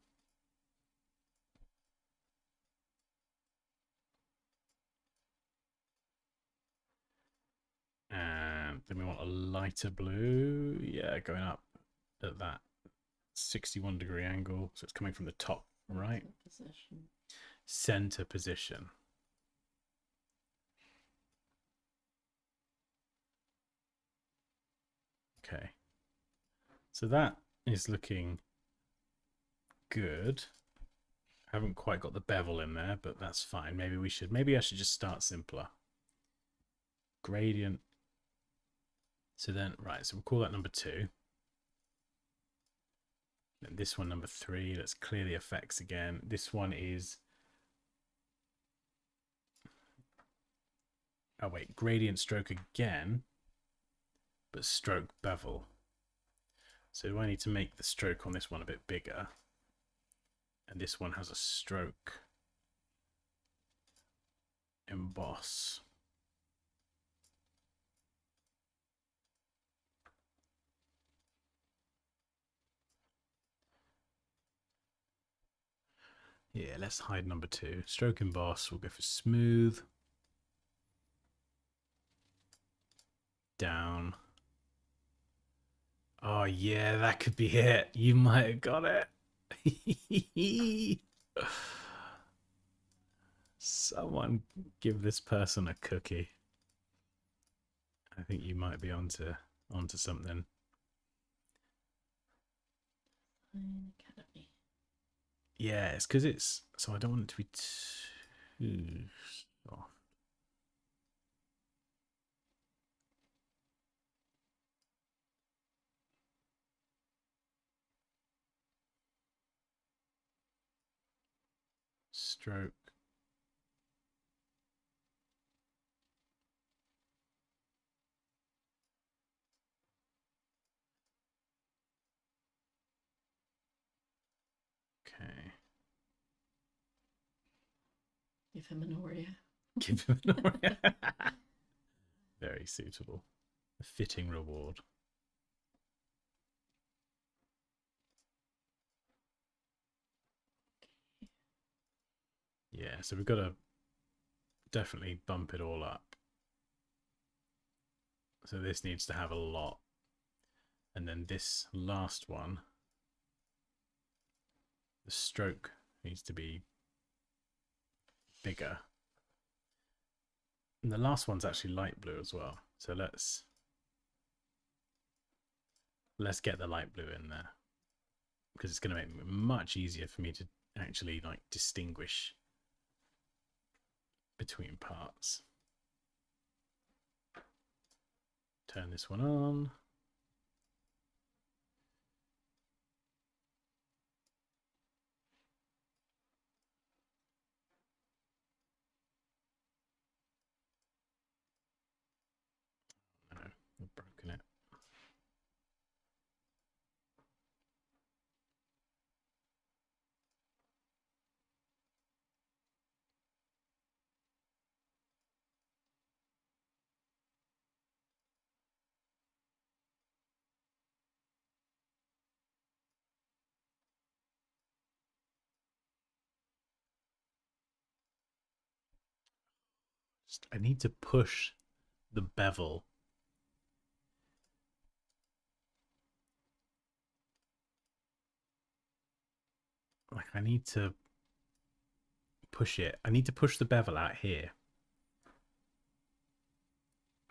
And then we want a lighter blue. Yeah, going up at that 61-degree angle. So it's coming from the top right. Position. Center position. Okay. So that is looking good. Haven't quite got the bevel in there, but that's fine. Maybe I should just start simpler. Gradient. So then, right, so we'll call that number 2. And this one, number 3. Let's clear the effects again. This one is... Oh, wait. Gradient stroke again, but stroke bevel. So do I need to make the stroke on this one a bit bigger? And this one has a stroke emboss. Yeah, let's hide number 2. Stroke emboss, we'll go for smooth. Down. Oh yeah, that could be it. You might have got it. Someone give this person a cookie. I think you might be onto something. Academy. Yeah, it's because it's so I don't want it to be too soft. Stroke. Okay. Give him an Oreo. Give him an Oreo. Very suitable. A fitting reward. Yeah, so we've got to definitely bump it all up. So this needs to have a lot. And then this last one, the stroke needs to be bigger. And the last one's actually light blue as well. So let's get the light blue in there, because it's going to make it much easier for me to actually like distinguish between parts. Turn this one on. No, I've broken it. I need to push the bevel. Like I need to push it. I need to push the bevel out here.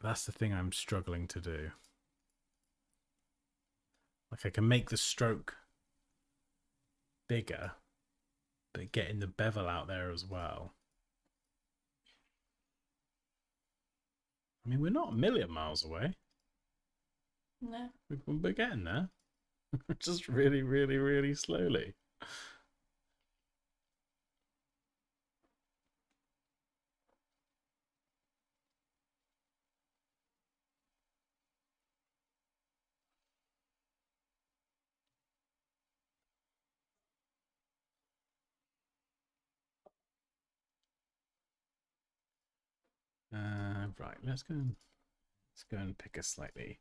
That's the thing I'm struggling to do. Like I can make the stroke bigger, but getting the bevel out there as well. I mean, we're not a million miles away. No. We're getting there. Just really, really, really slowly. Right, let's go and pick a slightly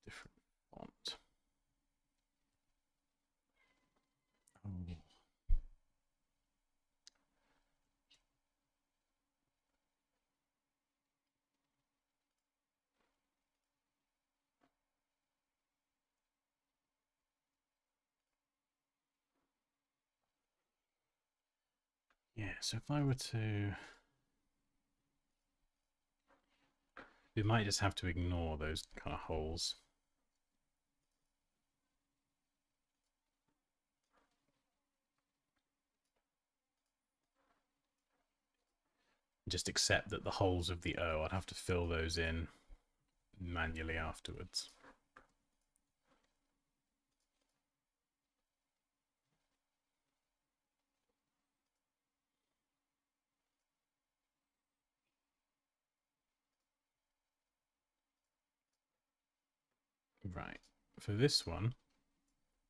different font. Oh. Yeah, so if I were to, we might just have to ignore those kind of holes. Just accept that the holes of the O, I'd have to fill those in manually afterwards. Right, for this one,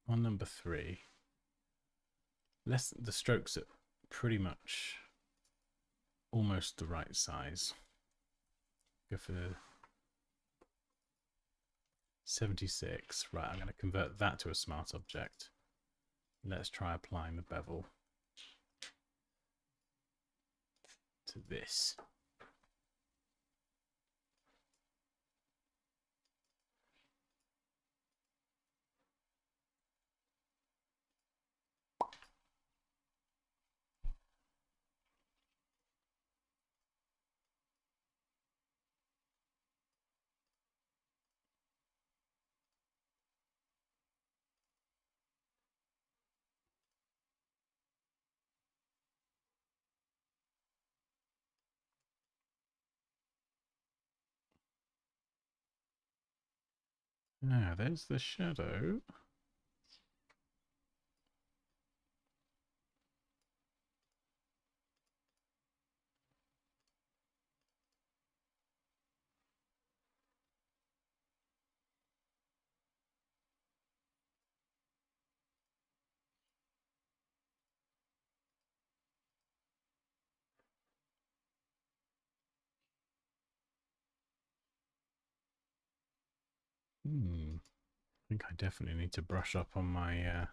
on number 3, the strokes are pretty much almost the right size. Go for 76. Right, I'm going to convert that to a smart object. Let's try applying the bevel to this. Ah, there's the shadow. I think I definitely need to brush up on my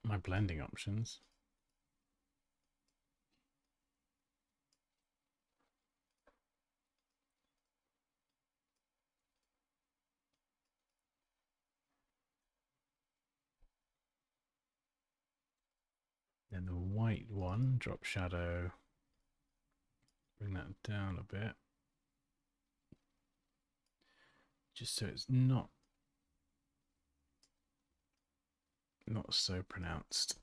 my blending options. Then the white one, drop shadow, bring that down a bit. Just so it's not so pronounced.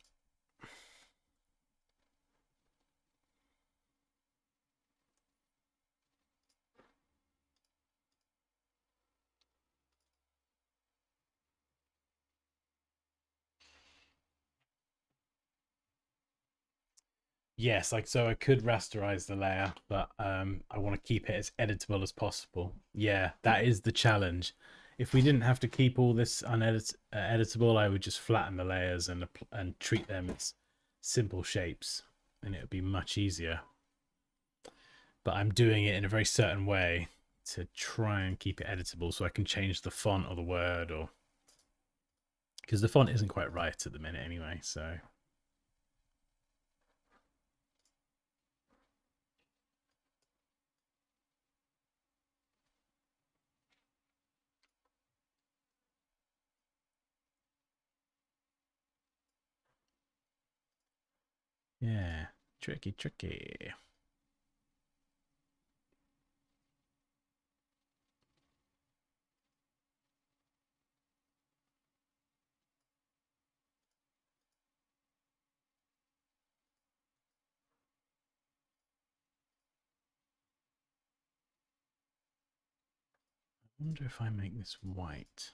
Yes, like so I could rasterize the layer, but I want to keep it as editable as possible. Yeah, that is the challenge. If we didn't have to keep all this editable, I would just flatten the layers and treat them as simple shapes, and it would be much easier. But I'm doing it in a very certain way to try and keep it editable, so I can change the font or the word, or because the font isn't quite right at the minute anyway. So yeah, tricky. I wonder if I make this white.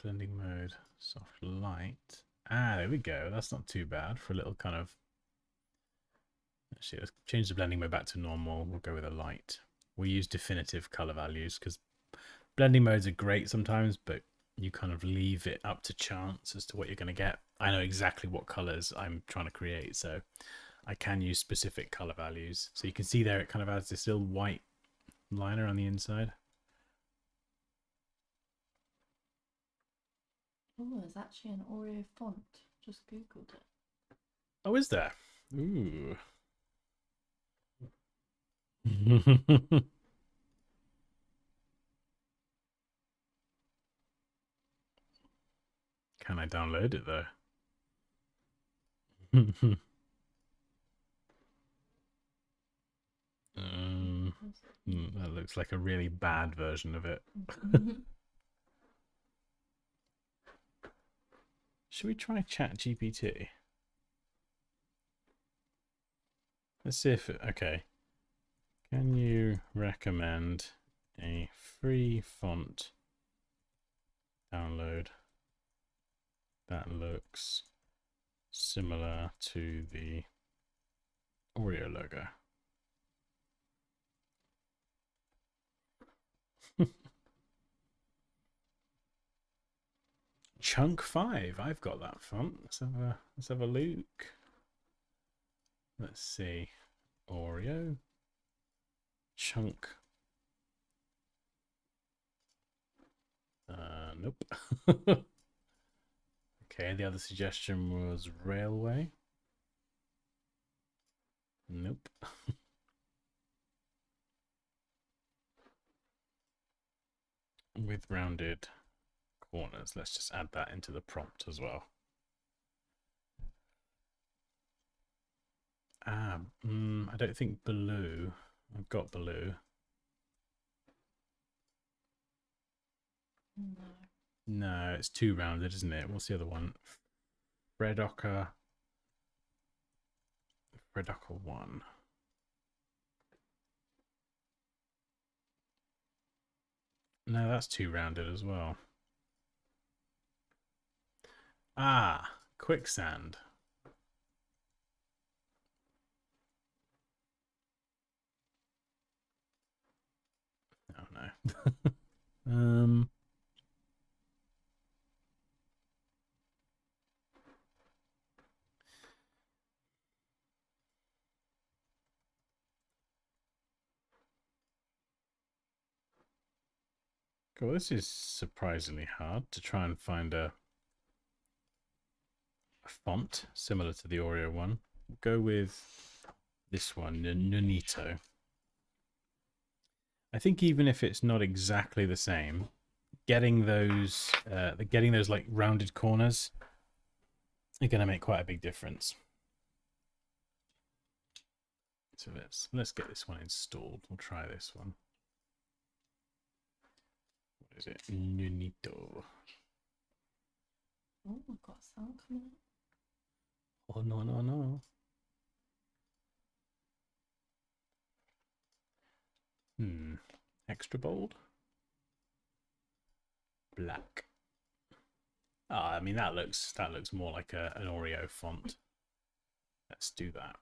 Blending mode, soft light. Ah, there we go. That's not too bad for a little kind of... Actually, let's change the blending mode back to normal. We'll go with a light. We use definitive color values because blending modes are great sometimes, but you kind of leave it up to chance as to what you're going to get. I know exactly what colors I'm trying to create, so I can use specific color values. So you can see there it kind of has this little white liner on the inside. Oh, there's actually an Oreo font. Just googled it. Oh, is there? Ooh. Can I download it though? That looks like a really bad version of it. Should we try ChatGPT? Let's see if it... Okay. Can you recommend a free font download that looks similar to the Oreo logo? Chunk 5. I've got that font. Let's have a look. Let's see. Oreo. Chunk. Nope. Okay, the other suggestion was railway. Nope. With rounded corners. Let's just add that into the prompt as well. I don't think blue. I've got blue. No. No, it's too rounded, isn't it? What's the other one? Red ochre. Reducker 1. No, that's too rounded as well. Ah, quicksand. Oh no. Cool, this is surprisingly hard to try and find a font similar to the Oreo one. We'll go with this one, Nunito. I think even if it's not exactly the same, getting those like rounded corners are going to make quite a big difference. So let's get this one installed. We'll try this one. What is it? Nunito. Oh, I've got a sound coming up. Oh no no no. Extra bold. Black. Ah, I mean that looks more like an Oreo font. Let's do that.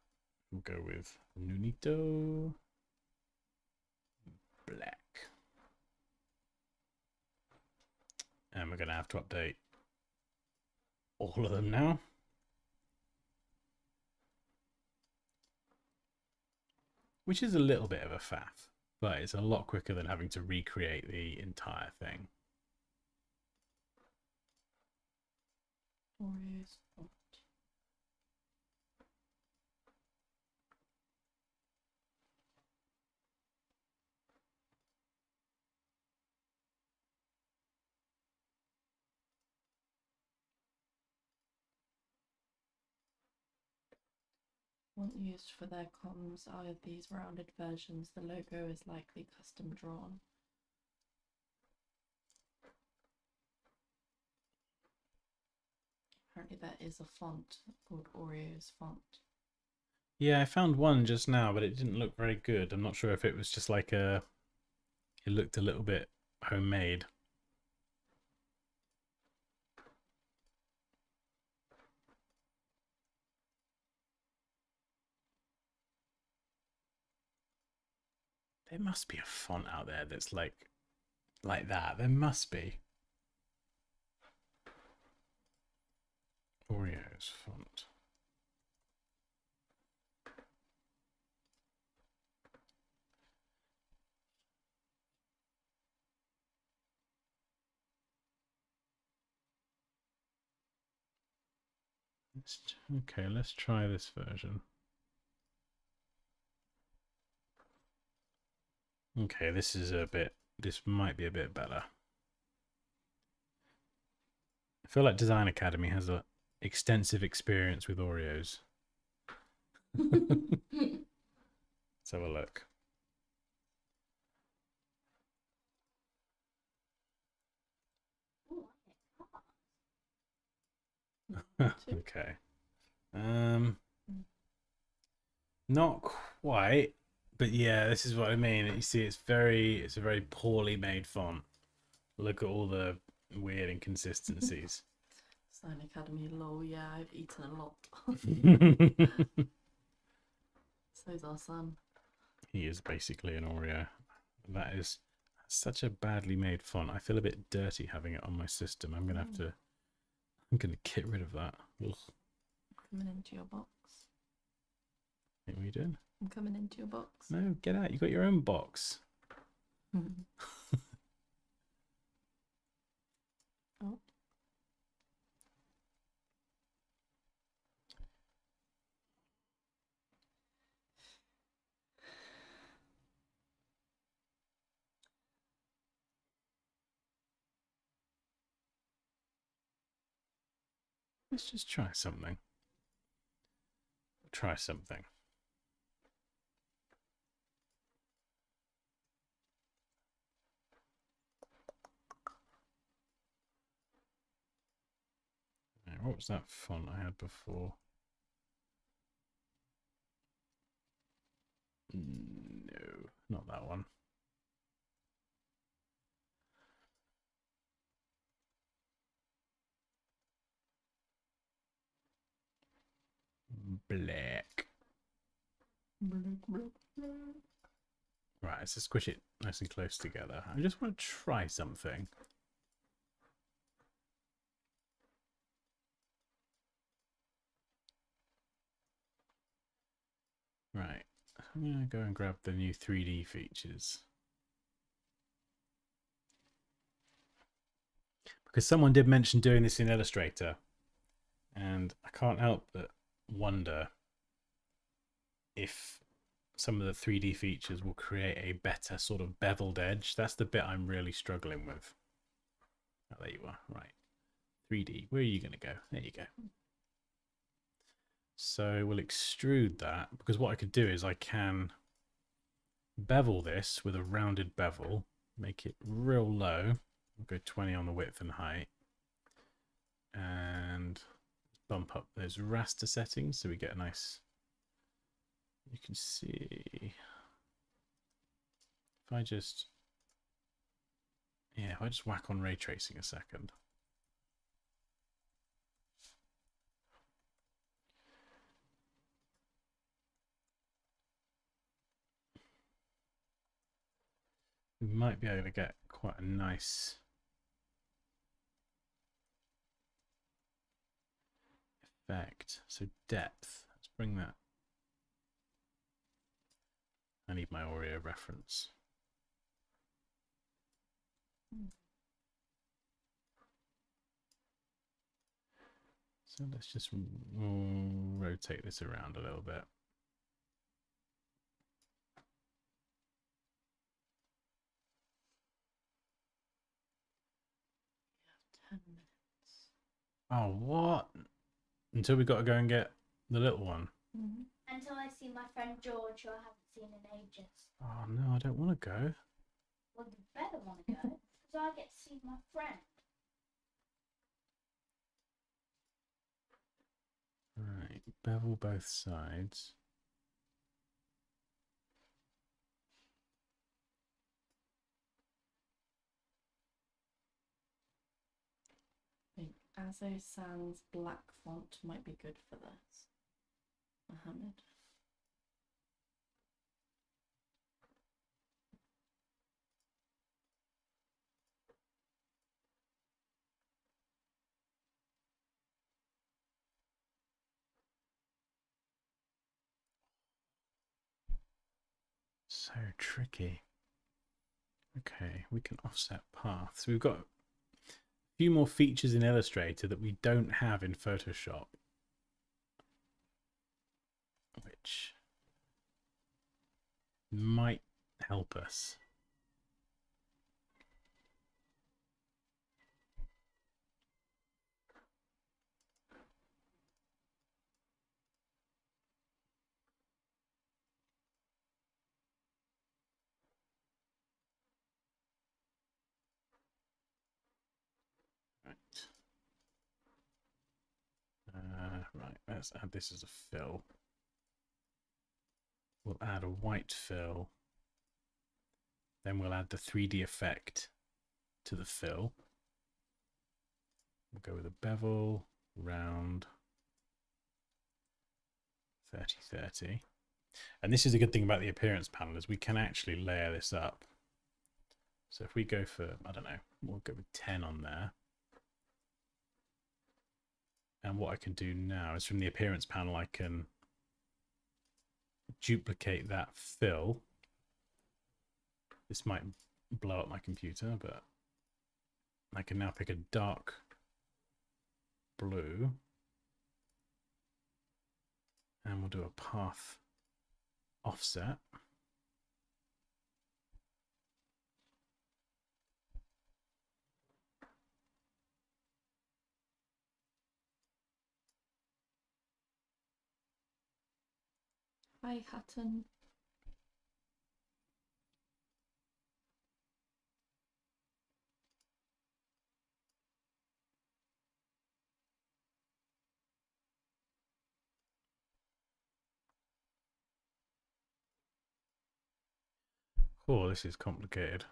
We'll go with Nunito. Black. And we're going to have to update all of them now. Which is a little bit of a faff, but it's a lot quicker than having to recreate the entire thing. Oreos font. Font used for their comms are these rounded versions. The logo is likely custom drawn. Apparently there is a font called Oreo's font. Yeah, I found one just now, but it didn't look very good. I'm not sure if it was just like it looked a little bit homemade. There must be a font out there that's like that. There must be. Oreo's font. Okay, let's try this version. Okay, this might be a bit better. I feel like Design Academy has an extensive experience with Oreos. Let's have a look. Okay. Not quite, but yeah, this is what I mean. You see, it's a very poorly made font. Look at all the weird inconsistencies. Design Academy, lol, yeah, I've eaten a lot. So's our son. He is basically an Oreo. That is such a badly made font. I feel a bit dirty having it on my system. I'm gonna get rid of that. Ugh. Coming into your box. What are you doing? I'm coming into your box. No, get out. You got your own box. Oh. Let's just try something. Try something. What was that font I had before? No, not that one. Black. Right, let's just squish it nice and close together. I just want to try something. Right, I'm going to go and grab the new 3D features. Because someone did mention doing this in Illustrator. And I can't help but wonder if some of the 3D features will create a better sort of beveled edge. That's the bit I'm really struggling with. Oh, there you are. Right. 3D. Where are you going to go? There you go. So we'll extrude that, because what I could do is I can bevel this with a rounded bevel, make it real low. We'll go 20 on the width and height. And bump up those raster settings so we get a nice, you can see, if I just whack on ray tracing a second. We might be able to get quite a nice effect. So depth, let's bring that. I need my Oreo reference. So let's just rotate this around a little bit. We have 10 minutes. Oh, what? Until we got to go and get the little one. Until I see my friend George, who I haven't seen in ages. Oh no, I don't want to go. Well, you better want to go, because I get to see my friend. Right, bevel both sides. I think Azo Sans black font might be good for this. Mohammed. So tricky. Okay, we can offset paths. We've got a few more features in Illustrator that we don't have in Photoshop, which might help us. Right, let's add this as a fill. We'll add a white fill. Then we'll add the 3D effect to the fill. We'll go with a bevel, round, 30-30. And this is a good thing about the appearance panel, is we can actually layer this up. So if we go for, I don't know, we'll go with 10 on there. And what I can do now is from the appearance panel, I can duplicate that fill. This might blow up my computer, but I can now pick a dark blue and we'll do a path offset. Hi, Hutton. Oh, this is complicated.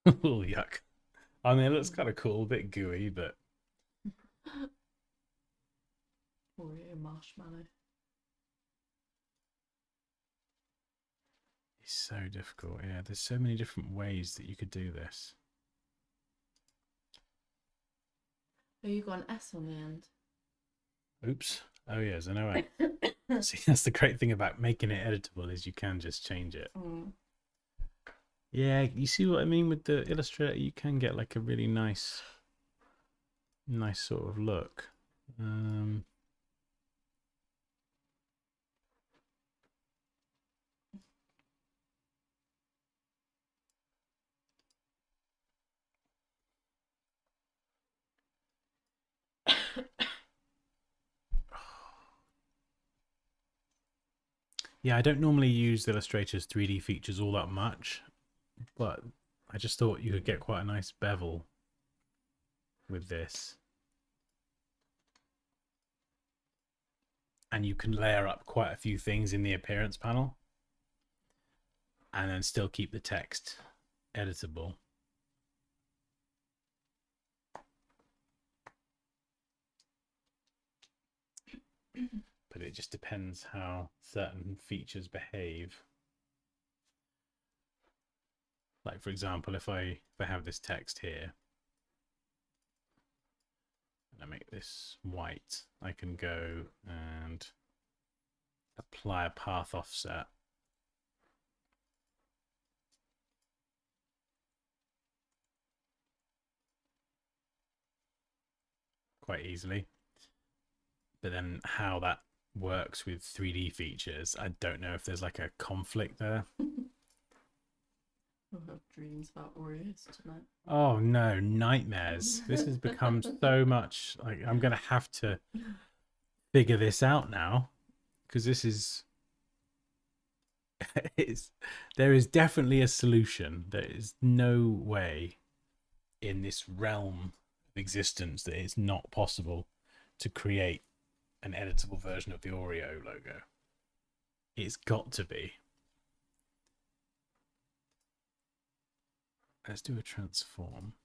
Oh, yuck. I mean, it looks kind of cool, a bit gooey, but Oreo marshmallow. it's so difficult. Yeah, there's so many different ways that you could do this. Oh, you got an S on the end. Oops. Oh, yeah, there's no way. See, that's the great thing about making it editable is you can just change it. Mm. Yeah, you see what I mean with the Illustrator? You can get like a really nice sort of look. Yeah, I don't normally use Illustrator's 3D features all that much, but I just thought you could get quite a nice bevel with this. And you can layer up quite a few things in the appearance panel and then still keep the text editable. But it just depends how certain features behave. Like, for example, if I have this text here and I make this white, I can go and apply a path offset. Quite easily. But then how that works with 3D features, I don't know if there's like a conflict there. I'll have dreams about Oreos tonight. Oh no, nightmares. This has become so much like I'm gonna have to figure this out now because this is there is definitely a solution. There is no way in this realm of existence that it's not possible to create an editable version of the Oreo logo. It's got to be. Let's do a transform.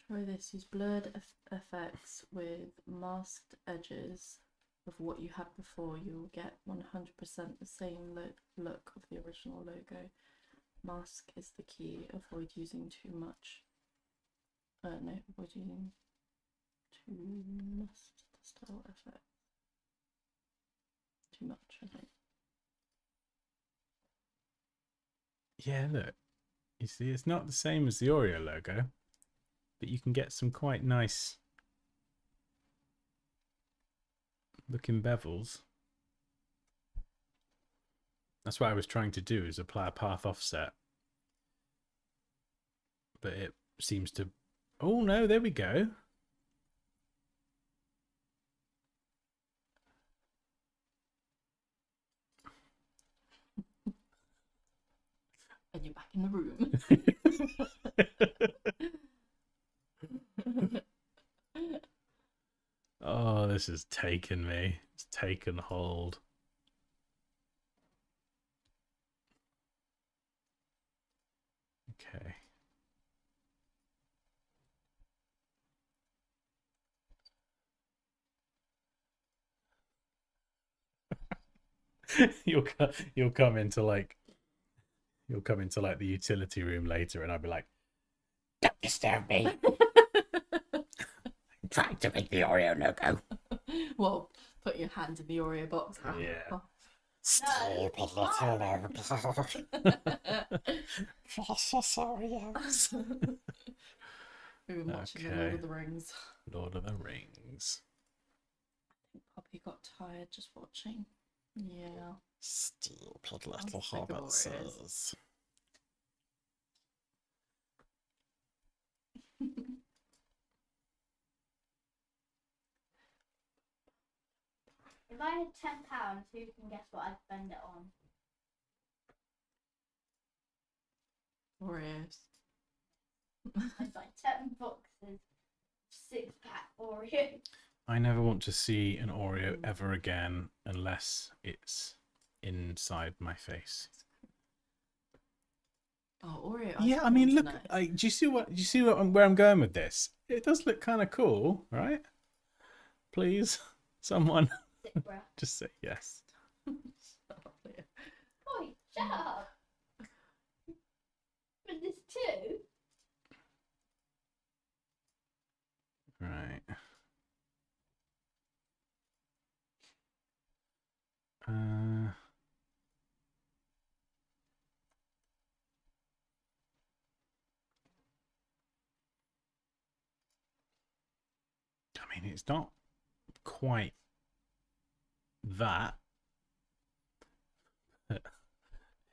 Try this. Use blurred effects with masked edges of what you had before. You will get 100% the same look of the original logo. Mask is the key. Avoid using too much. No, avoid using too much style effect. Too much, I think. Yeah, look. You see, it's not the same as the Oreo logo, but you can get some quite nice looking bevels. That's what I was trying to do, is apply a path offset. But it seems to... Oh no, there we go. And you're back in the room. Oh, this has taken me. It's taken hold. Okay. you'll come into like the utility room later, and I'll be like, "Don't disturb me. I'm trying to make the Oreo logo." Well, put your hand in the Oreo box. Yeah. Stupid little precious Oreos. We were watching the Okay. Lord of the Rings. Lord of the Rings. I think Poppy got tired just watching. Yeah. Stupid little little sick of hobbitses. If I had £10, who can guess what I'd spend it on? Oreos. It's like 10 boxes, 6-pack Oreo. I never want to see an Oreo ever again unless it's inside my face. Oh, Oreo. Yeah, I mean, look. Nice. Do you see where I'm going with this? It does look kind of cool, right? Please, someone, Sit, bruh. just say yes. Oi, shut up. But there's 2. Right. I mean, it's not quite that.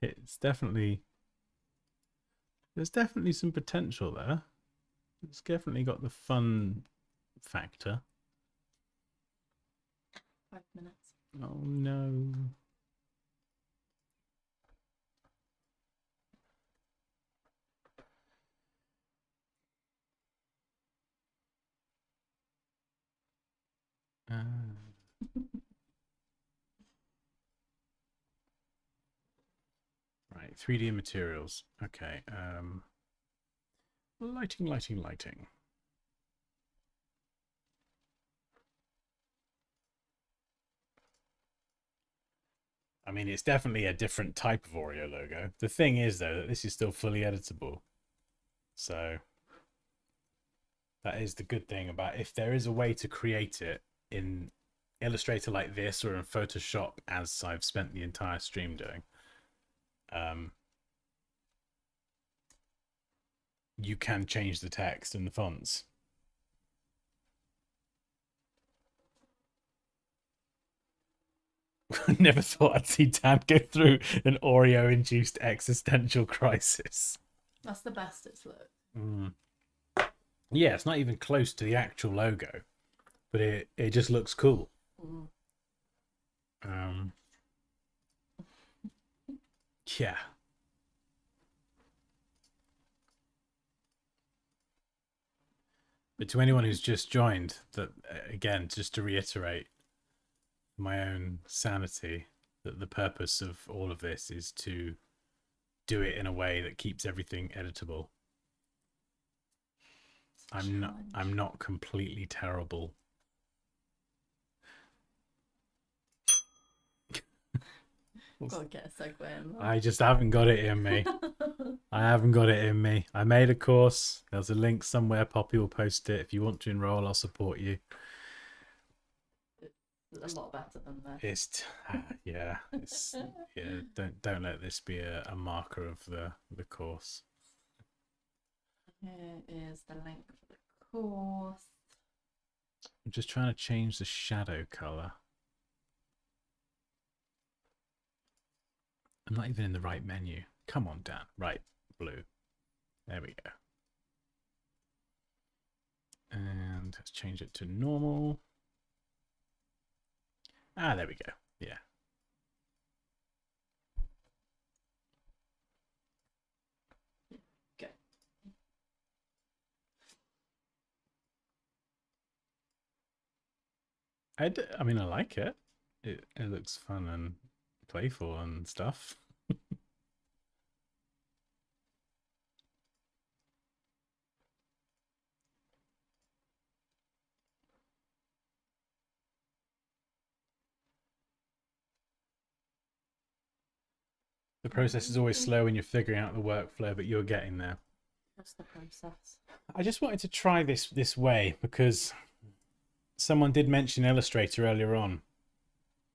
It's definitely, there's definitely some potential there. It's definitely got the fun factor. 5 minutes. Oh no. Right, 3D materials. Okay. Lighting. I mean, it's definitely a different type of Oreo logo. The thing is, though, that this is still fully editable. So that is the good thing about if there is a way to create it in Illustrator like this or in Photoshop, as I've spent the entire stream doing. You can change the text and the fonts. Never thought I'd see Dan go through an Oreo-induced existential crisis. That's the best it's looked. Yeah, it's not even close to the actual logo, but it just looks cool. Yeah. But to anyone who's just joined, that again, just to reiterate my own sanity, that the purpose of all of this is to do it in a way that keeps everything editable. I'm not completely terrible. Gotta get a segue in. I just haven't got it in me. I haven't got it in me. I made a course. There's a link somewhere. Poppy will post it. If you want to enroll, I'll support you. It's a lot better than this. Yeah. Don't let this be a marker of the course. Here is the link for the course. I'm just trying to change the shadow color. I'm not even in the right menu. Come on, Dan. Right, blue. There we go. And let's change it to normal. There we go. Yeah. Go. I mean, I like it. It looks fun and playful and stuff. The process is always slow when you're figuring out the workflow, but you're getting there. That's the process. I just wanted to try this way because someone did mention Illustrator earlier on,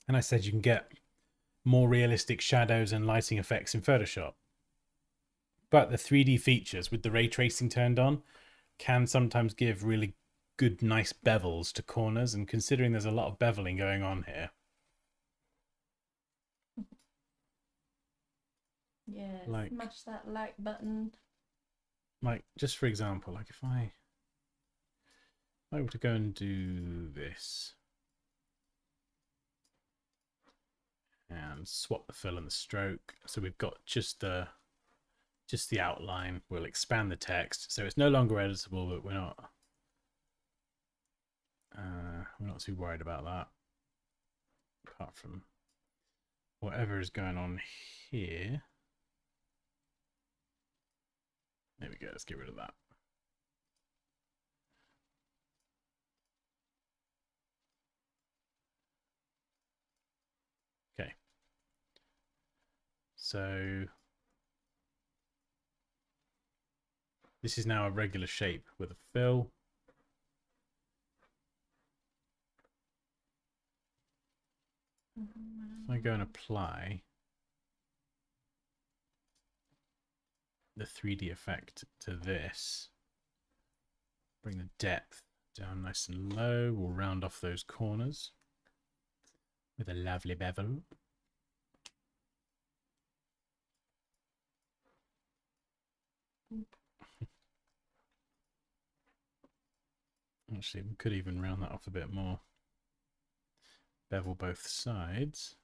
and I said you can get more realistic shadows and lighting effects in Photoshop. But the 3D features with the ray tracing turned on can sometimes give really good, nice bevels to corners. And considering there's a lot of beveling going on here. Yeah, like, smash that like button. Like, just for example, like if I were to go and do this and swap the fill and the stroke, so we've got just the just the outline. We'll expand the text. So it's no longer editable, but we're not too worried about that. Apart from whatever is going on here. There we go, let's get rid of that. Okay. So this is now a regular shape with a fill. If I go and apply the 3D effect to this, bring the depth down nice and low, we'll round off those corners with a lovely bevel. Actually, we could even round that off a bit more. Bevel both sides.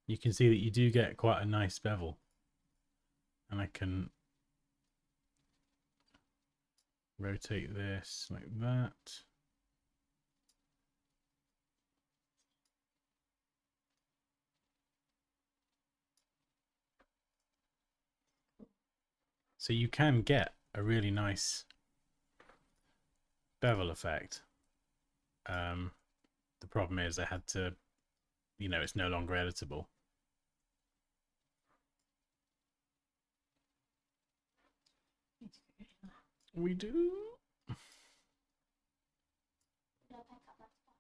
You can see that you do get quite a nice bevel. And I can rotate this like that. So you can get a really nice bevel effect. The problem is I had to, you know, it's no longer editable. We do. Did I pick up that spot?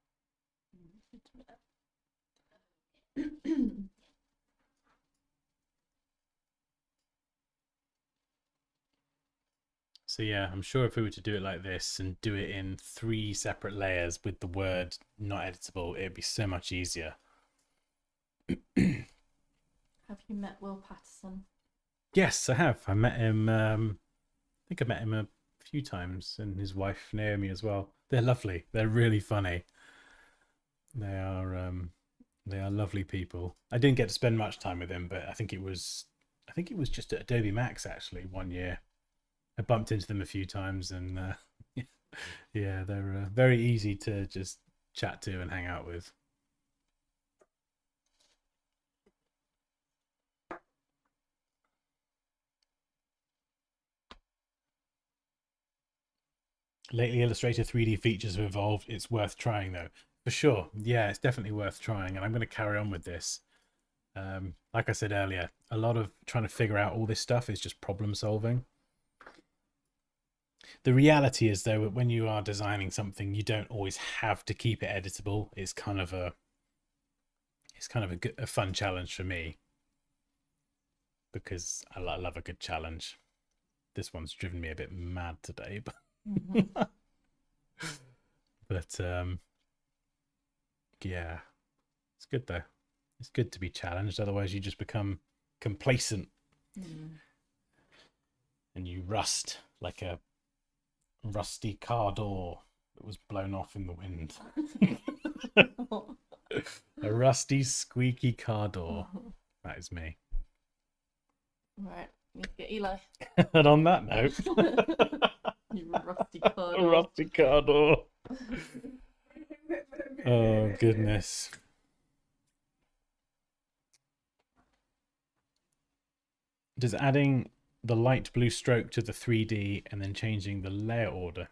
So yeah, I'm sure if we were to do it like this and do it in 3 separate layers with the word not editable, it'd be so much easier. Have you met Will Patterson? Yes, I have. I met him, I think I met him a few times, and his wife Naomi as well. They're lovely. They're really funny. They are lovely people. I didn't get to spend much time with him, but I think it was just at Adobe Max actually one year. I bumped into them a few times, and yeah, they're very easy to just chat to and hang out with. Lately, Illustrator 3D features have evolved. It's worth trying, though. For sure. Yeah, it's definitely worth trying, and I'm going to carry on with this. Like I said earlier, a lot of trying to figure out all this stuff is just problem solving. The reality is, though, when you are designing something, you don't always have to keep it editable. It's kind of a fun challenge for me, because I love a good challenge. This one's driven me a bit mad today, but but yeah, it's good though. It's good to be challenged, otherwise you just become complacent and you rust like a rusty car door that was blown off in the wind. A rusty squeaky car door. That is me. Right, need to get Eli. And on that note, You rusty car door. rusty car door. Oh goodness. Does adding the light blue stroke to the 3D and then changing the layer order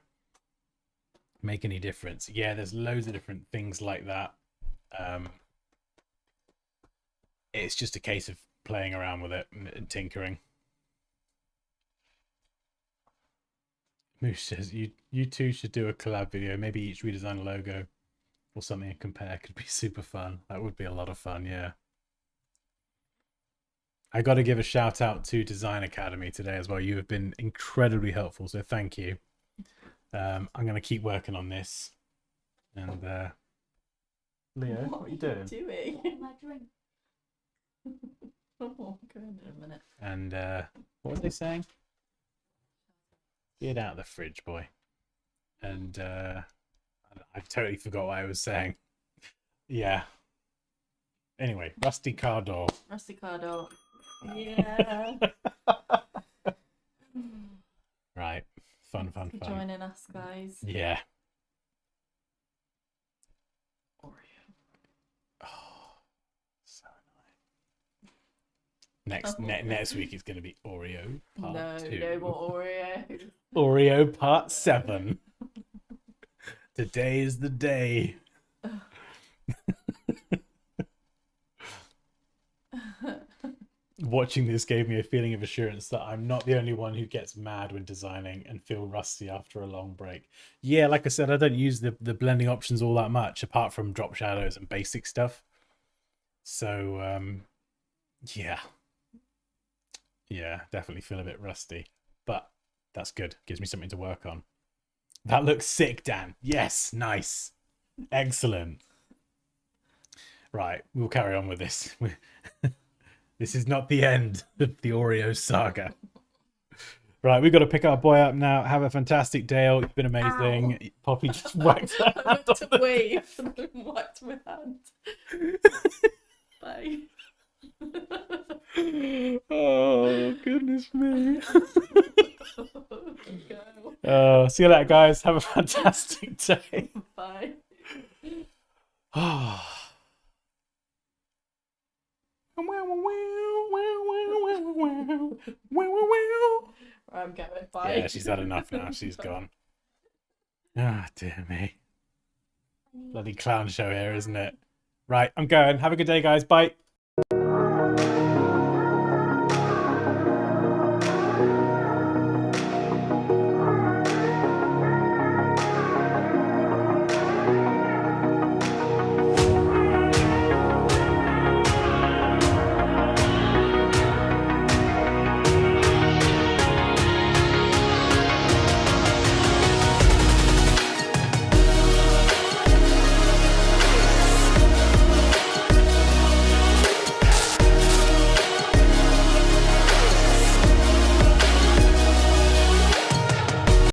make any difference? Yeah, there's loads of different things like that. It's just a case of playing around with it and tinkering. Moose says you two should do a collab video, maybe each redesign a logo or something and compare. Could be super fun. That would be a lot of fun. Yeah, I got to give a shout out to Design Academy today as well. You have been incredibly helpful, so thank you. I'm going to keep working on this. And Leo, what are you doing? Getting my drink. Oh, go in a minute. And what were they saying? Get out of the fridge, boy. And I totally forgot what I was saying. Yeah. Anyway, rusty car door. Rusty car door. Yeah. Right. Fun, Thanks fun, for fun. joining us, guys. Yeah. Oreo. Oh, so annoying. Next week it's going to be Oreo part 2. No more Oreo. Oreo part 7. Today is the day. Watching this gave me a feeling of assurance that I'm not the only one who gets mad when designing and feel rusty after a long break. Yeah, like I said, I don't use the blending options all that much, apart from drop shadows and basic stuff. So, yeah. Yeah, definitely feel a bit rusty. But that's good. Gives me something to work on. That looks sick, Dan. Yes, nice. Excellent. Right, we'll carry on with this. This is not the end of the Oreo saga. Right, we've got to pick our boy up now. Have a fantastic day. You've been amazing. Ow. Poppy just whacked her I hand went to on the- wave and then whacked my hand. Bye. Oh, goodness me. Go. See you later, guys. Have a fantastic day. Bye. I'm going. Bye. Yeah, she's had enough now. She's gone. Ah, dear me. Bloody clown show here, isn't it? Right, I'm going. Have a good day, guys. Bye.